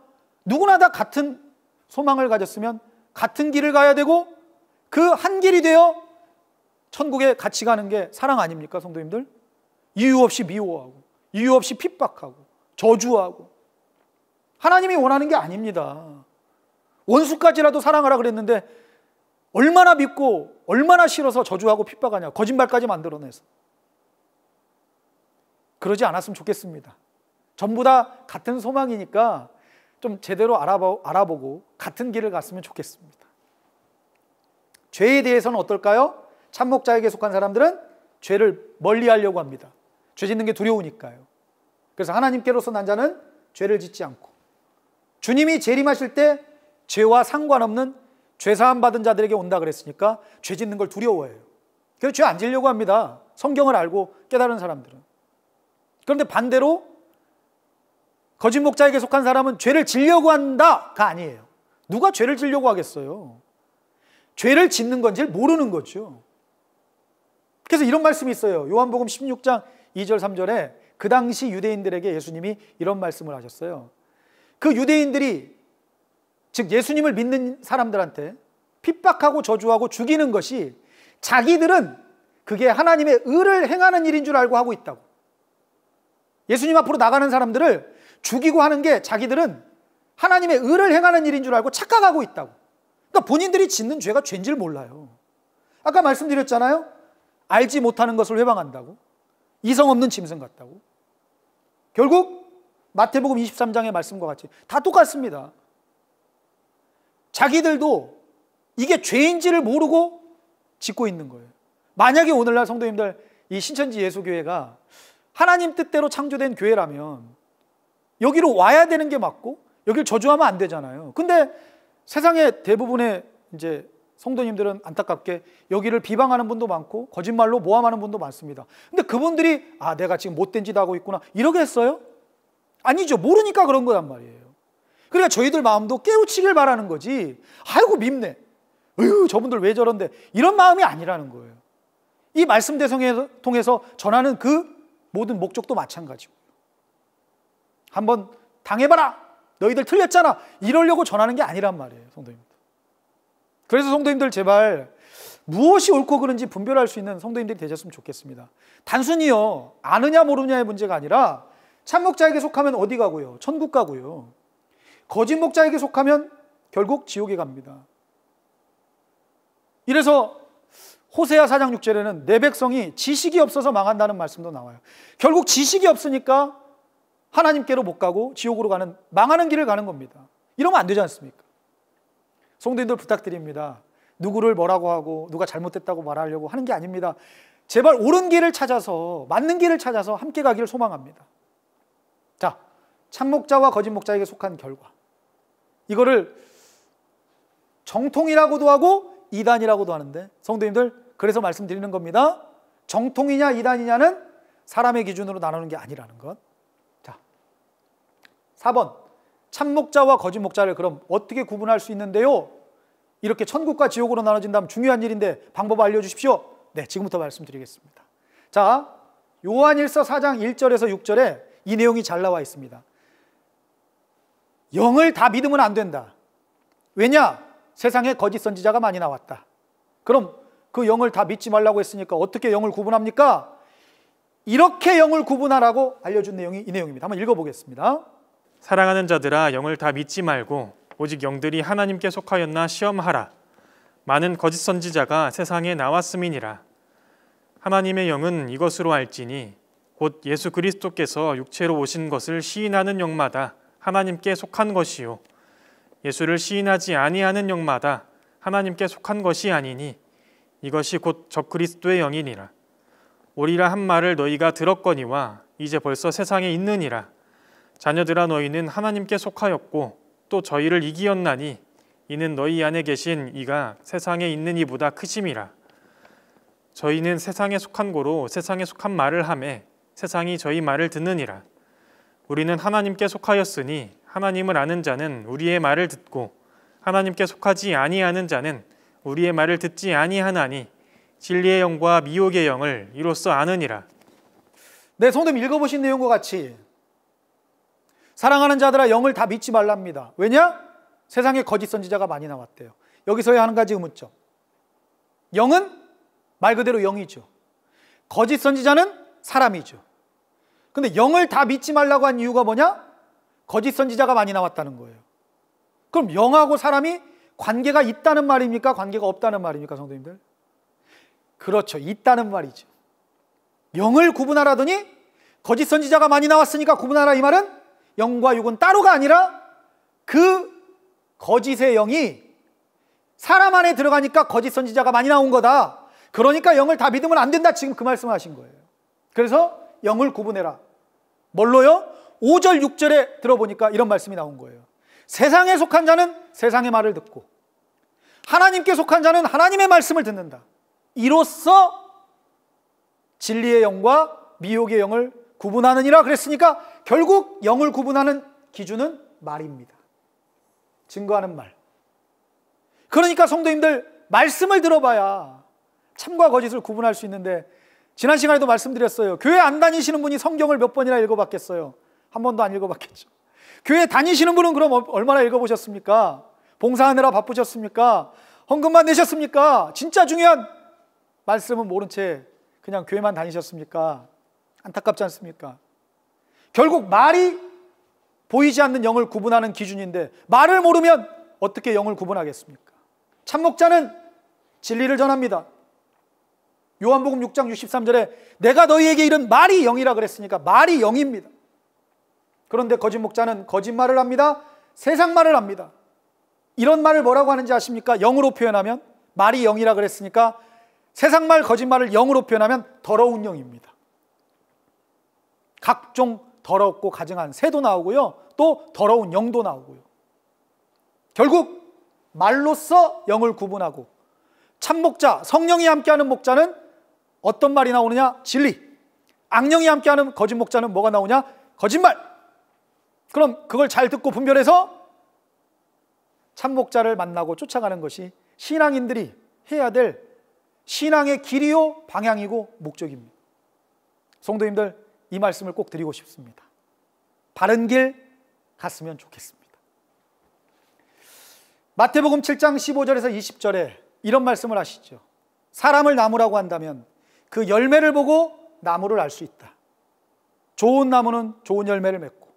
누구나 다 같은 소망을 가졌으면 같은 길을 가야 되고 그 한 길이 되어 천국에 같이 가는 게 사랑 아닙니까, 성도님들? 이유 없이 미워하고 이유 없이 핍박하고 저주하고 하나님이 원하는 게 아닙니다. 원수까지라도 사랑하라 그랬는데 얼마나 믿고 얼마나 싫어서 저주하고 핍박하냐. 거짓말까지 만들어내서. 그러지 않았으면 좋겠습니다. 전부 다 같은 소망이니까 좀 제대로 알아보고 같은 길을 갔으면 좋겠습니다. 죄에 대해서는 어떨까요? 참목자에게 속한 사람들은 죄를 멀리하려고 합니다. 죄 짓는 게 두려우니까요. 그래서 하나님께로서 난 자는 죄를 짓지 않고, 주님이 재림하실 때 죄와 상관없는 죄사함 받은 자들에게 온다 그랬으니까 죄 짓는 걸 두려워해요. 그래서 죄 안 지려고 합니다. 성경을 알고 깨달은 사람들은. 그런데 반대로 거짓 목자에게 속한 사람은 죄를 지려고 한다가 아니에요. 누가 죄를 지려고 하겠어요? 죄를 짓는 건지 모르는 거죠. 그래서 이런 말씀이 있어요. 요한복음 16장 2절 3절에 그 당시 유대인들에게 예수님이 이런 말씀을 하셨어요. 그 유대인들이, 즉 예수님을 믿는 사람들한테 핍박하고 저주하고 죽이는 것이 자기들은 그게 하나님의 의를 행하는 일인 줄 알고 하고 있다고. 예수님 앞으로 나가는 사람들을 죽이고 하는 게 자기들은 하나님의 의를 행하는 일인 줄 알고 착각하고 있다고. 그러니까 본인들이 짓는 죄가 죄인 줄 몰라요. 아까 말씀드렸잖아요. 알지 못하는 것을 회방한다고. 이성 없는 짐승 같다고. 결국 마태복음 23장의 말씀과 같이 다 똑같습니다. 자기들도 이게 죄인지를 모르고 짓고 있는 거예요. 만약에 오늘날 성도님들, 이 신천지 예수교회가 하나님 뜻대로 창조된 교회라면 여기로 와야 되는 게 맞고 여기를 저주하면 안 되잖아요. 근데 세상의 대부분의 이제 성도님들은 안타깝게 여기를 비방하는 분도 많고 거짓말로 모함하는 분도 많습니다. 근데 그분들이 내가 지금 못된 짓 하고 있구나 이러겠어요? 아니죠. 모르니까 그런 거란 말이에요. 그러니까 저희들 마음도 깨우치길 바라는 거지. 아이고 밉네. 어휴 저분들 왜 저런데, 이런 마음이 아니라는 거예요. 이 말씀 대성에 통해서 전하는 그 모든 목적도 마찬가지고, 한번 당해봐라, 너희들 틀렸잖아, 이러려고 전하는 게 아니란 말이에요, 성도님들. 그래서 성도님들 제발 무엇이 옳고 그른지 분별할 수 있는 성도님들이 되셨으면 좋겠습니다. 단순히요 아느냐 모르냐의 문제가 아니라 참목자에게 속하면 어디 가고요? 천국 가고요. 거짓 목자에게 속하면 결국 지옥에 갑니다. 이래서 호세아 4장 6절에는 내 백성이 지식이 없어서 망한다는 말씀도 나와요. 결국 지식이 없으니까 하나님께로 못 가고 지옥으로 가는, 망하는 길을 가는 겁니다. 이러면 안 되지 않습니까? 성도님들 부탁드립니다. 누구를 뭐라고 하고 누가 잘못됐다고 말하려고 하는 게 아닙니다. 제발 옳은 길을 찾아서, 맞는 길을 찾아서 함께 가기를 소망합니다. 자, 참목자와 거짓 목자에게 속한 결과, 이거를 정통이라고도 하고 이단이라고도 하는데 성도님들 그래서 말씀드리는 겁니다. 정통이냐 이단이냐는 사람의 기준으로 나누는 게 아니라는 것. 자, 4번. 참목자와 거짓목자를 그럼 어떻게 구분할 수 있는데요? 이렇게 천국과 지옥으로 나눠진다면 중요한 일인데 방법 알려주십시오. 네, 지금부터 말씀드리겠습니다. 자, 요한일서 4장 1절에서 6절에 이 내용이 잘 나와 있습니다. 영을 다 믿으면 안 된다. 왜냐? 세상에 거짓 선지자가 많이 나왔다. 그럼 그 영을 다 믿지 말라고 했으니까 어떻게 영을 구분합니까? 이렇게 영을 구분하라고 알려준 내용이 이 내용입니다. 한번 읽어보겠습니다. 사랑하는 자들아, 영을 다 믿지 말고 오직 영들이 하나님께 속하였나 시험하라. 많은 거짓 선지자가 세상에 나왔음이니라. 하나님의 영은 이것으로 알지니 곧 예수 그리스도께서 육체로 오신 것을 시인하는 영마다 하나님께 속한 것이요 예수를 시인하지 아니하는 영마다 하나님께 속한 것이 아니니 이것이 곧 적그리스도의 영이니라. 오리라 한 말을 너희가 들었거니와 이제 벌써 세상에 있느니라. 자녀들아, 너희는 하나님께 속하였고 또 저희를 이기었나니 이는 너희 안에 계신 이가 세상에 있는 이보다 크심이라. 저희는 세상에 속한 고로 세상에 속한 말을 하매 세상이 저희 말을 듣느니라. 우리는 하나님께 속하였으니 하나님을 아는 자는 우리의 말을 듣고 하나님께 속하지 아니하는 자는 우리의 말을 듣지 아니하나니 진리의 영과 미혹의 영을 이로써 아느니라. 네, 성도님 읽어보신 내용과 같이 사랑하는 자들아, 영을 다 믿지 말랍니다. 왜냐? 세상에 거짓 선지자가 많이 나왔대요. 여기서야 한 가지 의문점. 영은 말 그대로 영이죠. 거짓 선지자는 사람이죠. 근데 영을 다 믿지 말라고 한 이유가 뭐냐? 거짓 선지자가 많이 나왔다는 거예요. 그럼 영하고 사람이 관계가 있다는 말입니까? 관계가 없다는 말입니까, 성도님들? 그렇죠. 있다는 말이죠. 영을 구분하라더니 거짓 선지자가 많이 나왔으니까 구분하라, 이 말은 영과 육은 따로가 아니라 그 거짓의 영이 사람 안에 들어가니까 거짓 선지자가 많이 나온 거다. 그러니까 영을 다 믿으면 안 된다. 지금 그 말씀을 하신 거예요. 그래서 영을 구분해라. 뭘로요? 5절 6절에 들어보니까 이런 말씀이 나온 거예요. 세상에 속한 자는 세상의 말을 듣고 하나님께 속한 자는 하나님의 말씀을 듣는다. 이로써 진리의 영과 미혹의 영을 구분하느니라 그랬으니까 결국 영을 구분하는 기준은 말입니다. 증거하는 말. 그러니까 성도님들, 말씀을 들어봐야 참과 거짓을 구분할 수 있는데, 지난 시간에도 말씀드렸어요. 교회 안 다니시는 분이 성경을 몇 번이나 읽어봤겠어요? 한 번도 안 읽어봤겠죠. 교회 다니시는 분은 그럼 얼마나 읽어보셨습니까? 봉사하느라 바쁘셨습니까? 헌금만 내셨습니까? 진짜 중요한 말씀은 모른 채 그냥 교회만 다니셨습니까? 안타깝지 않습니까? 결국 말이 보이지 않는 영을 구분하는 기준인데, 말을 모르면 어떻게 영을 구분하겠습니까? 참목자는 진리를 전합니다. 요한복음 6장 63절에 내가 너희에게 이른 말이 영이라 그랬으니까 말이 영입니다. 그런데 거짓 목자는 거짓말을 합니다. 세상 말을 합니다. 이런 말을 뭐라고 하는지 아십니까? 영으로 표현하면, 말이 영이라 그랬으니까 세상 말, 거짓말을 영으로 표현하면 더러운 영입니다. 각종 더럽고 가증한 새도 나오고요, 또 더러운 영도 나오고요. 결국 말로써 영을 구분하고, 참목자, 성령이 함께하는 목자는 어떤 말이 나오느냐? 진리. 악령이 함께하는 거짓 목자는 뭐가 나오냐? 거짓말. 그럼 그걸 잘 듣고 분별해서 참목자를 만나고 쫓아가는 것이 신앙인들이 해야 될 신앙의 길이요, 방향이고 목적입니다. 성도님들, 이 말씀을 꼭 드리고 싶습니다. 바른 길 갔으면 좋겠습니다. 마태복음 7장 15절에서 20절에 이런 말씀을 하시죠. 사람을 나무라고 한다면 그 열매를 보고 나무를 알 수 있다. 좋은 나무는 좋은 열매를 맺고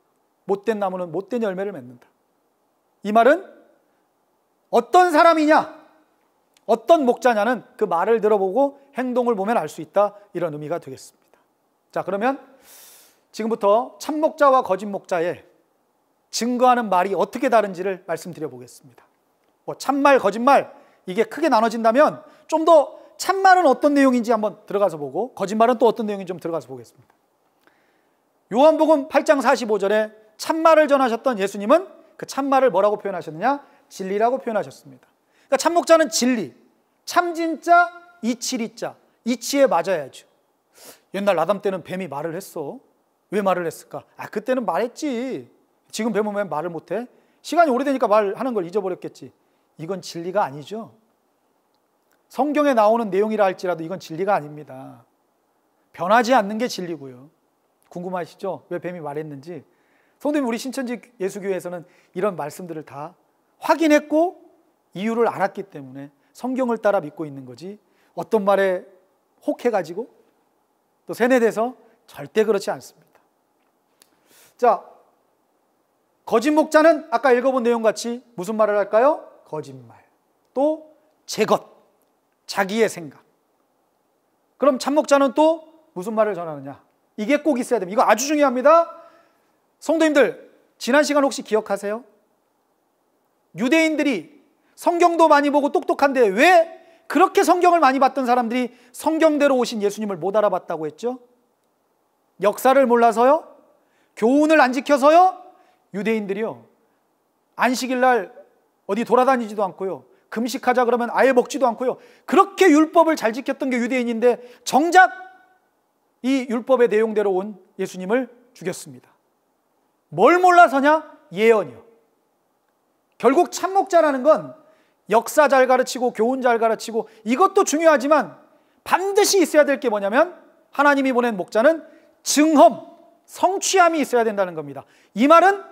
못된 나무는 못된 열매를 맺는다. 이 말은 어떤 사람이냐, 어떤 목자냐는 그 말을 들어보고 행동을 보면 알 수 있다. 이런 의미가 되겠습니다. 자, 그러면 지금부터 참목자와 거짓 목자의 증거하는 말이 어떻게 다른지를 말씀드려 보겠습니다. 참말, 거짓말 이게 크게 나눠진다면 좀 더 참말은 어떤 내용인지 한번 들어가서 보고 거짓말은 또 어떤 내용인지 좀 들어가서 보겠습니다. 요한복음 8장 45절에 참말을 전하셨던 예수님은 그 참말을 뭐라고 표현하셨느냐? 진리라고 표현하셨습니다. 그러니까 참목자는 진리, 참 진짜 이치리자, 이치에 맞아야죠. 옛날 아담 때는 뱀이 말을 했어. 왜 말을 했을까? 그때는 말했지. 지금 뱀은 왜 말을 못해? 시간이 오래되니까 말하는 걸 잊어버렸겠지. 이건 진리가 아니죠. 성경에 나오는 내용이라 할지라도 이건 진리가 아닙니다. 변하지 않는 게 진리고요. 궁금하시죠? 왜 뱀이 말했는지. 성도님, 우리 신천지 예수교회에서는 이런 말씀들을 다 확인했고 이유를 알았기 때문에 성경을 따라 믿고 있는 거지, 어떤 말에 혹해가지고 또 세뇌돼서 절대 그렇지 않습니다. 자, 거짓 목자는 아까 읽어본 내용같이 무슨 말을 할까요? 거짓말, 또 제것, 자기의 생각. 그럼 참 목자는 또 무슨 말을 전하느냐? 이게 꼭 있어야 됩니다. 이거 아주 중요합니다. 성도님들, 지난 시간 혹시 기억하세요? 유대인들이 성경도 많이 보고 똑똑한데 왜 그렇게 성경을 많이 봤던 사람들이 성경대로 오신 예수님을 못 알아봤다고 했죠? 역사를 몰라서요? 교훈을 안 지켜서요? 유대인들이요, 안식일 날 어디 돌아다니지도 않고요, 금식하자 그러면 아예 먹지도 않고요, 그렇게 율법을 잘 지켰던 게 유대인인데 정작 이 율법의 내용대로 온 예수님을 죽였습니다. 뭘 몰라서냐? 예언이요. 결국 참목자라는 건 역사 잘 가르치고 교훈 잘 가르치고 이것도 중요하지만 반드시 있어야 될 게 뭐냐면, 하나님이 보낸 목자는 증험, 성취함이 있어야 된다는 겁니다. 이 말은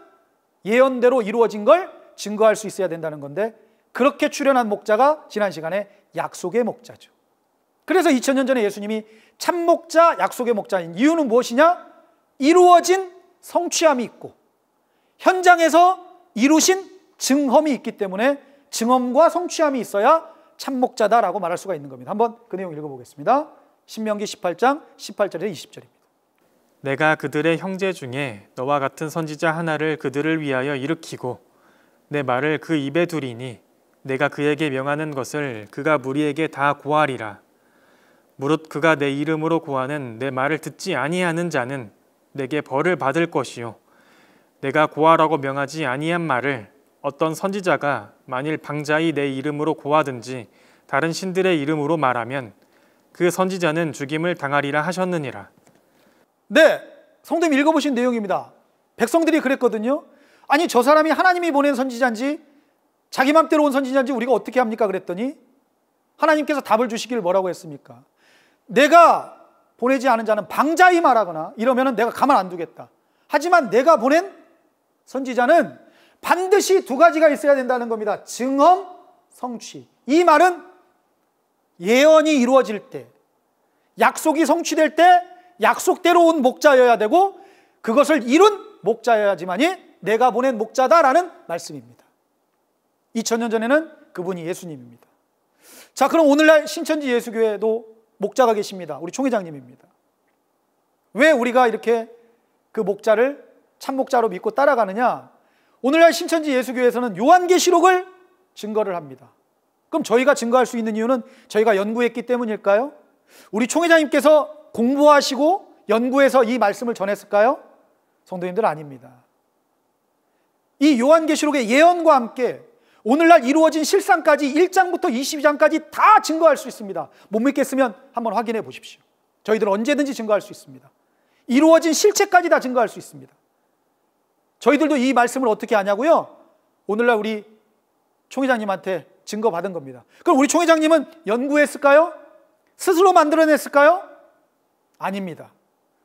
예언대로 이루어진 걸 증거할 수 있어야 된다는 건데, 그렇게 출현한 목자가 지난 시간에 약속의 목자죠. 그래서 2000년 전에 예수님이 참목자, 약속의 목자인 이유는 무엇이냐? 이루어진 성취함이 있고 현장에서 이루신 증험이 있기 때문에 증험과 성취함이 있어야 참목자다라고 말할 수가 있는 겁니다. 한번 그 내용 읽어보겠습니다. 신명기 18장 18절에서 20절입니다. 내가 그들의 형제 중에 너와 같은 선지자 하나를 그들을 위하여 일으키고 내 말을 그 입에 두리니 내가 그에게 명하는 것을 그가 무리에게 다 고하리라. 무릇 그가 내 이름으로 고하는 내 말을 듣지 아니하는 자는 내게 벌을 받을 것이요, 내가 고하라고 명하지 아니한 말을 어떤 선지자가 만일 방자히 내 이름으로 고하든지 다른 신들의 이름으로 말하면 그 선지자는 죽임을 당하리라 하셨느니라. 네, 성도님 읽어보신 내용입니다. 백성들이 그랬거든요. 아니, 저 사람이 하나님이 보낸 선지자인지 자기 맘대로 온 선지자인지 우리가 어떻게 합니까? 그랬더니 하나님께서 답을 주시길 뭐라고 했습니까? 내가 보내지 않은 자는 방자히 말하거나 이러면 내가 가만 안 두겠다. 하지만 내가 보낸 선지자는 반드시 두 가지가 있어야 된다는 겁니다. 증언, 성취. 이 말은 예언이 이루어질 때, 약속이 성취될 때 약속대로 온 목자여야 되고 그것을 이룬 목자여야지만이 내가 보낸 목자다라는 말씀입니다. 2000년 전에는 그분이 예수님입니다. 자, 그럼 오늘날 신천지 예수교회도 목자가 계십니다. 우리 총회장님입니다. 왜 우리가 이렇게 그 목자를 참목자로 믿고 따라가느냐? 오늘날 신천지 예수교회에서는 요한계시록을 증거를 합니다. 그럼 저희가 증거할 수 있는 이유는 저희가 연구했기 때문일까요? 우리 총회장님께서 공부하시고 연구해서 이 말씀을 전했을까요? 성도님들, 아닙니다. 이 요한계시록의 예언과 함께 오늘날 이루어진 실상까지 1장부터 22장까지 다 증거할 수 있습니다. 못 믿겠으면 한번 확인해 보십시오. 저희들은 언제든지 증거할 수 있습니다. 이루어진 실체까지 다 증거할 수 있습니다. 저희들도 이 말씀을 어떻게 아냐고요? 오늘날 우리 총회장님한테 증거받은 겁니다. 그럼 우리 총회장님은 연구했을까요? 스스로 만들어냈을까요? 아닙니다.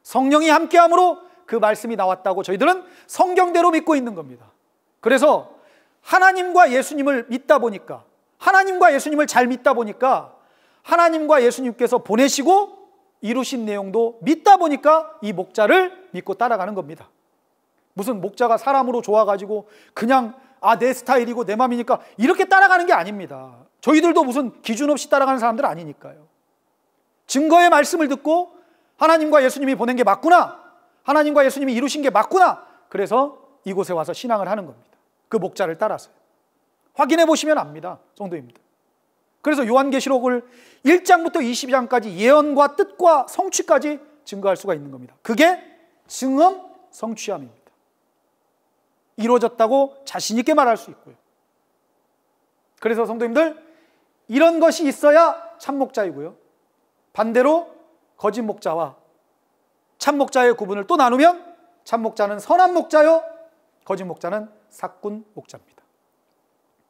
성령이 함께함으로 그 말씀이 나왔다고 저희들은 성경대로 믿고 있는 겁니다. 그래서 하나님과 예수님을 믿다 보니까, 하나님과 예수님을 잘 믿다 보니까 하나님과 예수님께서 보내시고 이루신 내용도 믿다 보니까 이 목자를 믿고 따라가는 겁니다. 무슨 목자가 사람으로 좋아가지고 그냥 내 스타일이고 내 맘이니까 이렇게 따라가는 게 아닙니다. 저희들도 무슨 기준 없이 따라가는 사람들 아니니까요. 증거의 말씀을 듣고 하나님과 예수님이 보낸 게 맞구나, 하나님과 예수님이 이루신 게 맞구나, 그래서 이곳에 와서 신앙을 하는 겁니다. 그 목자를 따라서요. 확인해 보시면 압니다, 성도님들. 그래서 요한계시록을 1장부터 22장까지 예언과 뜻과 성취까지 증거할 수가 있는 겁니다. 그게 증언, 성취함입니다. 이루어졌다고 자신 있게 말할 수 있고요. 그래서 성도님들, 이런 것이 있어야 참 목자이고요. 반대로 거짓 목자와 참 목자의 구분을 또 나누면 참 목자는 선한 목자요, 거짓 목자는 사꾼 목자입니다.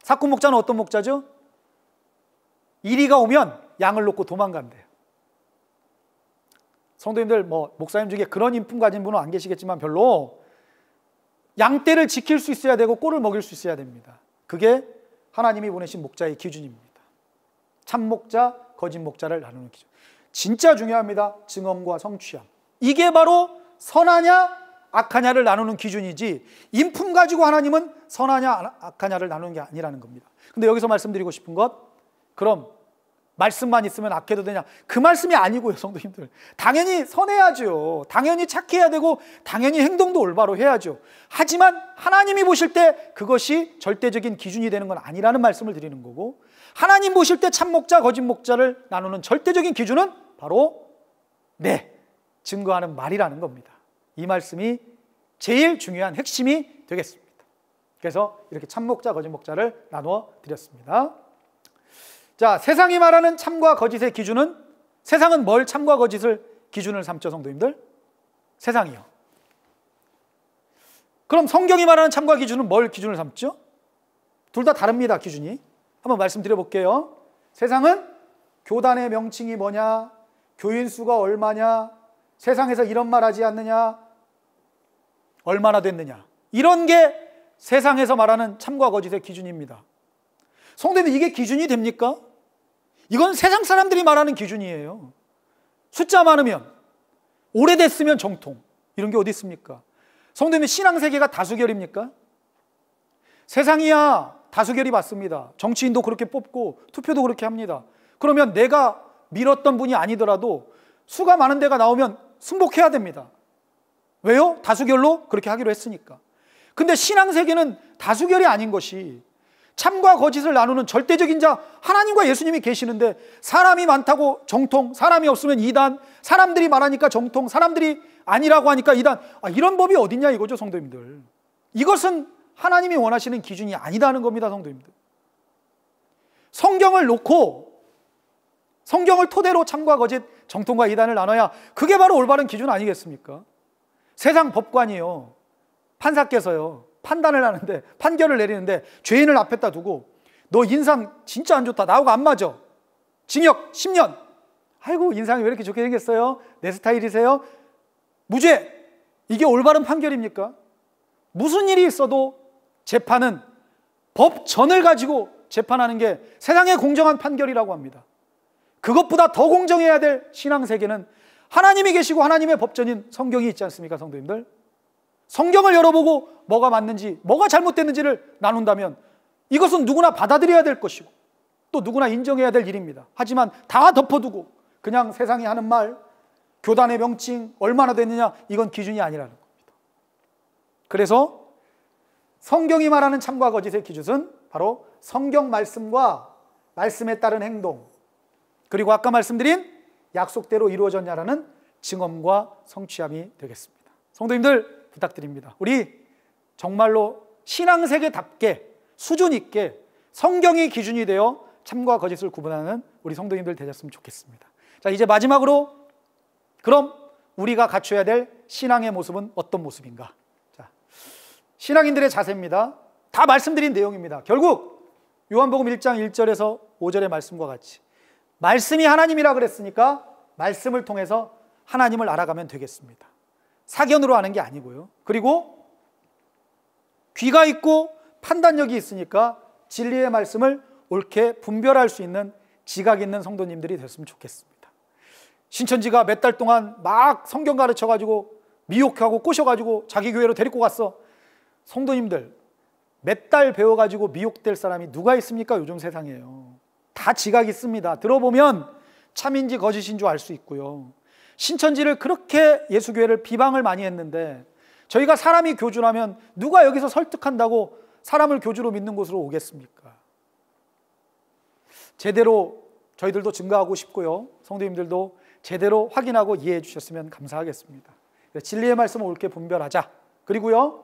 사꾼 목자는 어떤 목자죠? 이리가 오면 양을 놓고 도망간대요. 성도님들 목사님 중에 그런 인품 가진 분은 안 계시겠지만 별로 양떼를 지킬 수 있어야 되고 꼴을 먹일 수 있어야 됩니다. 그게 하나님이 보내신 목자의 기준입니다. 참 목자, 거짓 목자를 나누는 기준. 진짜 중요합니다. 증언과 성취함. 이게 바로 선하냐 악하냐를 나누는 기준이지, 인품 가지고 하나님은 선하냐 악하냐를 나누는 게 아니라는 겁니다. 근데 여기서 말씀드리고 싶은 것, 그럼 말씀만 있으면 악해도 되냐? 그 말씀이 아니고요, 성도님들. 당연히 선해야죠. 당연히 착해야 되고 당연히 행동도 올바로 해야죠. 하지만 하나님이 보실 때 그것이 절대적인 기준이 되는 건 아니라는 말씀을 드리는 거고, 하나님 보실 때 참 목자, 거짓 목자를 나누는 절대적인 기준은 바로 증거하는 말이라는 겁니다. 이 말씀이 제일 중요한 핵심이 되겠습니다. 그래서 이렇게 참 목자, 거짓 목자를 나누어 드렸습니다. 자, 세상이 말하는 참과 거짓의 기준은, 세상은 뭘 참과 거짓을 기준을 삼죠, 성도님들? 세상이요. 그럼 성경이 말하는 참과 기준은 뭘 기준을 삼죠? 둘 다 다릅니다, 기준이. 한번 말씀드려 볼게요. 세상은 교단의 명칭이 뭐냐, 교인 수가 얼마냐, 세상에서 이런 말 하지 않느냐, 얼마나 됐느냐, 이런 게 세상에서 말하는 참과 거짓의 기준입니다. 성도님, 이게 기준이 됩니까? 이건 세상 사람들이 말하는 기준이에요. 숫자 많으면, 오래됐으면 정통, 이런 게 어디 있습니까? 성도님, 신앙세계가 다수결입니까? 세상이야 다수결이 맞습니다. 정치인도 그렇게 뽑고 투표도 그렇게 합니다. 그러면 내가 밀었던 분이 아니더라도 수가 많은 데가 나오면 승복해야 됩니다. 왜요? 다수결로 그렇게 하기로 했으니까. 근데 신앙세계는 다수결이 아닌 것이, 참과 거짓을 나누는 절대적인 자 하나님과 예수님이 계시는데, 사람이 많다고 정통, 사람이 없으면 이단, 사람들이 말하니까 정통, 사람들이 아니라고 하니까 이단, 이런 법이 어딨냐 이거죠, 성도님들. 이것은 하나님이 원하시는 기준이 아니다는 겁니다, 성도님들. 성경을 놓고, 성경을 토대로 참과 거짓, 정통과 이단을 나눠야 그게 바로 올바른 기준 아니겠습니까? 세상 법관이요, 판사께서요, 판단을 하는데, 판결을 내리는데 죄인을 앞에다 두고 너 인상 진짜 안 좋다, 나하고 안 맞아, 징역 10년. 아이고, 인상이 왜 이렇게 좋게 생겼어요? 내 스타일이세요? 무죄. 이게 올바른 판결입니까? 무슨 일이 있어도 재판은 법전을 가지고 재판하는 게 세상의 공정한 판결이라고 합니다. 그것보다 더 공정해야 될 신앙세계는 하나님이 계시고 하나님의 법전인 성경이 있지 않습니까, 성도님들? 성경을 열어보고 뭐가 맞는지, 뭐가 잘못됐는지를 나눈다면 이것은 누구나 받아들여야 될 것이고 또 누구나 인정해야 될 일입니다. 하지만 다 덮어두고 그냥 세상이 하는 말, 교단의 명칭 얼마나 됐느냐, 이건 기준이 아니라는 겁니다. 그래서 성경이 말하는 참과 거짓의 기준은 바로 성경 말씀과 말씀에 따른 행동, 그리고 아까 말씀드린 약속대로 이루어졌냐라는 증언과 성취함이 되겠습니다. 성도님들, 부탁드립니다. 우리 정말로 신앙세계답게 수준 있게 성경이 기준이 되어 참과 거짓을 구분하는 우리 성도님들 되셨으면 좋겠습니다. 자, 이제 마지막으로, 그럼 우리가 갖춰야 될 신앙의 모습은 어떤 모습인가? 자, 신앙인들의 자세입니다. 다 말씀드린 내용입니다. 결국 요한복음 1장 1절에서 5절의 말씀과 같이 말씀이 하나님이라 그랬으니까 말씀을 통해서 하나님을 알아가면 되겠습니다. 사견으로 아는 게 아니고요. 그리고 귀가 있고 판단력이 있으니까 진리의 말씀을 옳게 분별할 수 있는 지각 있는 성도님들이 됐으면 좋겠습니다. 신천지가 몇 달 동안 막 성경 가르쳐가지고 미혹하고 꼬셔가지고 자기 교회로 데리고 갔어. 성도님들, 몇 달 배워가지고 미혹될 사람이 누가 있습니까? 요즘 세상에요. 다 지각 있습니다. 들어보면 참인지 거짓인 줄 알 수 있고요. 신천지를 그렇게 예수교회를 비방을 많이 했는데, 저희가 사람이 교주라면 누가 여기서 설득한다고 사람을 교주로 믿는 곳으로 오겠습니까? 제대로 저희들도 증거하고 싶고요, 성도님들도 제대로 확인하고 이해해 주셨으면 감사하겠습니다. 진리의 말씀을 옳게 분별하자. 그리고요,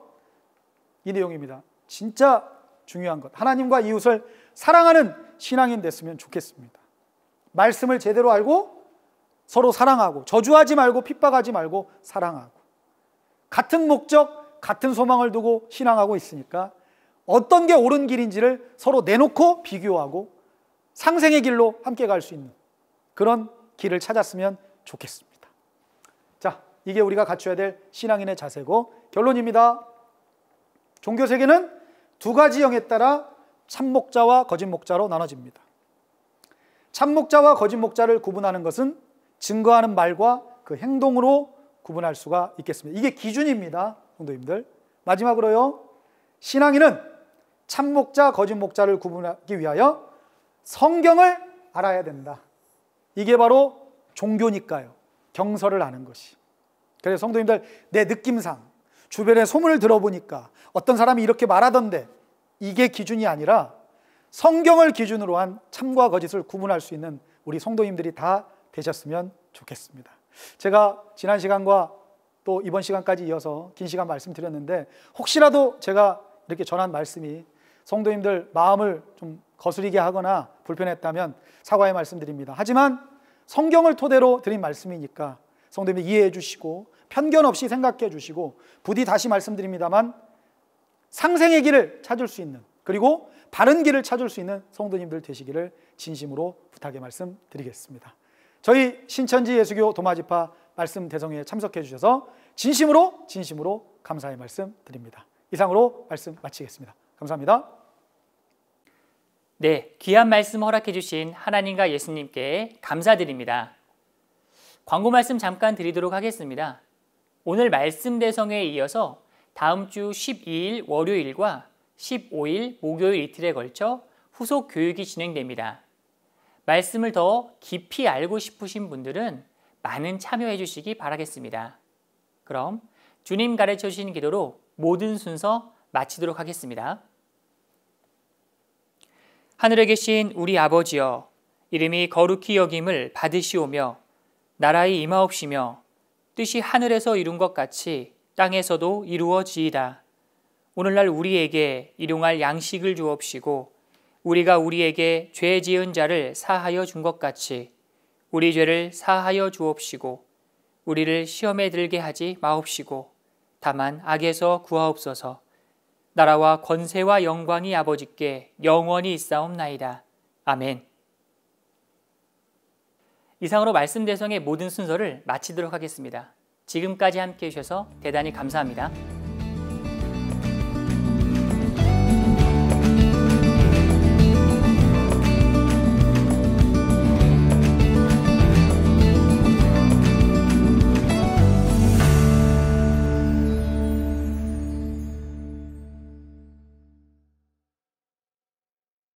이 내용입니다. 진짜 중요한 것, 하나님과 이웃을 사랑하는 신앙인 됐으면 좋겠습니다. 말씀을 제대로 알고 서로 사랑하고, 저주하지 말고 핍박하지 말고 사랑하고, 같은 목적, 같은 소망을 두고 신앙하고 있으니까 어떤 게 옳은 길인지를 서로 내놓고 비교하고 상생의 길로 함께 갈 수 있는 그런 길을 찾았으면 좋겠습니다. 자, 이게 우리가 갖춰야 될 신앙인의 자세고, 결론입니다. 종교 세계는 두 가지 영에 따라 참목자와 거짓목자로 나눠집니다. 참목자와 거짓목자를 구분하는 것은 증거하는 말과 그 행동으로 구분할 수가 있겠습니다. 이게 기준입니다, 성도님들. 마지막으로요, 신앙인은 참목자, 거짓목자를 구분하기 위하여 성경을 알아야 된다. 이게 바로 종교니까요. 경서를 아는 것이. 그래서 성도님들, 내 느낌상 주변에 소문을 들어보니까 어떤 사람이 이렇게 말하던데, 이게 기준이 아니라 성경을 기준으로 한 참과 거짓을 구분할 수 있는 우리 성도님들이 다 되셨으면 좋겠습니다. 제가 지난 시간과 또 이번 시간까지 이어서 긴 시간 말씀드렸는데, 혹시라도 제가 이렇게 전한 말씀이 성도님들 마음을 좀 거스리게 하거나 불편했다면 사과의 말씀드립니다. 하지만 성경을 토대로 드린 말씀이니까 성도님들 이해해 주시고 편견 없이 생각해 주시고, 부디 다시 말씀드립니다만 상생의 길을 찾을 수 있는, 그리고 바른 길을 찾을 수 있는 성도님들 되시기를 진심으로 부탁의 말씀드리겠습니다. 저희 신천지 예수교 도마지파 말씀 대성회에 참석해 주셔서 진심으로 감사의 말씀 드립니다. 이상으로 말씀 마치겠습니다. 감사합니다. 네, 귀한 말씀 허락해 주신 하나님과 예수님께 감사드립니다. 광고 말씀 잠깐 드리도록 하겠습니다. 오늘 말씀 대성회에 이어서 다음 주 12일 월요일과 15일 목요일 이틀에 걸쳐 후속 교육이 진행됩니다. 말씀을 더 깊이 알고 싶으신 분들은 많은 참여해 주시기 바라겠습니다. 그럼 주님 가르쳐 주신 기도로 모든 순서 마치도록 하겠습니다. 하늘에 계신 우리 아버지여, 이름이 거룩히 여김을 받으시오며 나라의 임하옵시며 뜻이 하늘에서 이룬 것 같이 땅에서도 이루어지이다. 오늘날 우리에게 일용할 양식을 주옵시고 우리가 우리에게 죄 지은 자를 사하여 준 것 같이 우리 죄를 사하여 주옵시고 우리를 시험에 들게 하지 마옵시고 다만 악에서 구하옵소서. 나라와 권세와 영광이 아버지께 영원히 있사옵나이다. 아멘. 이상으로 말씀 대성의 모든 순서를 마치도록 하겠습니다. 지금까지 함께해 주셔서 대단히 감사합니다.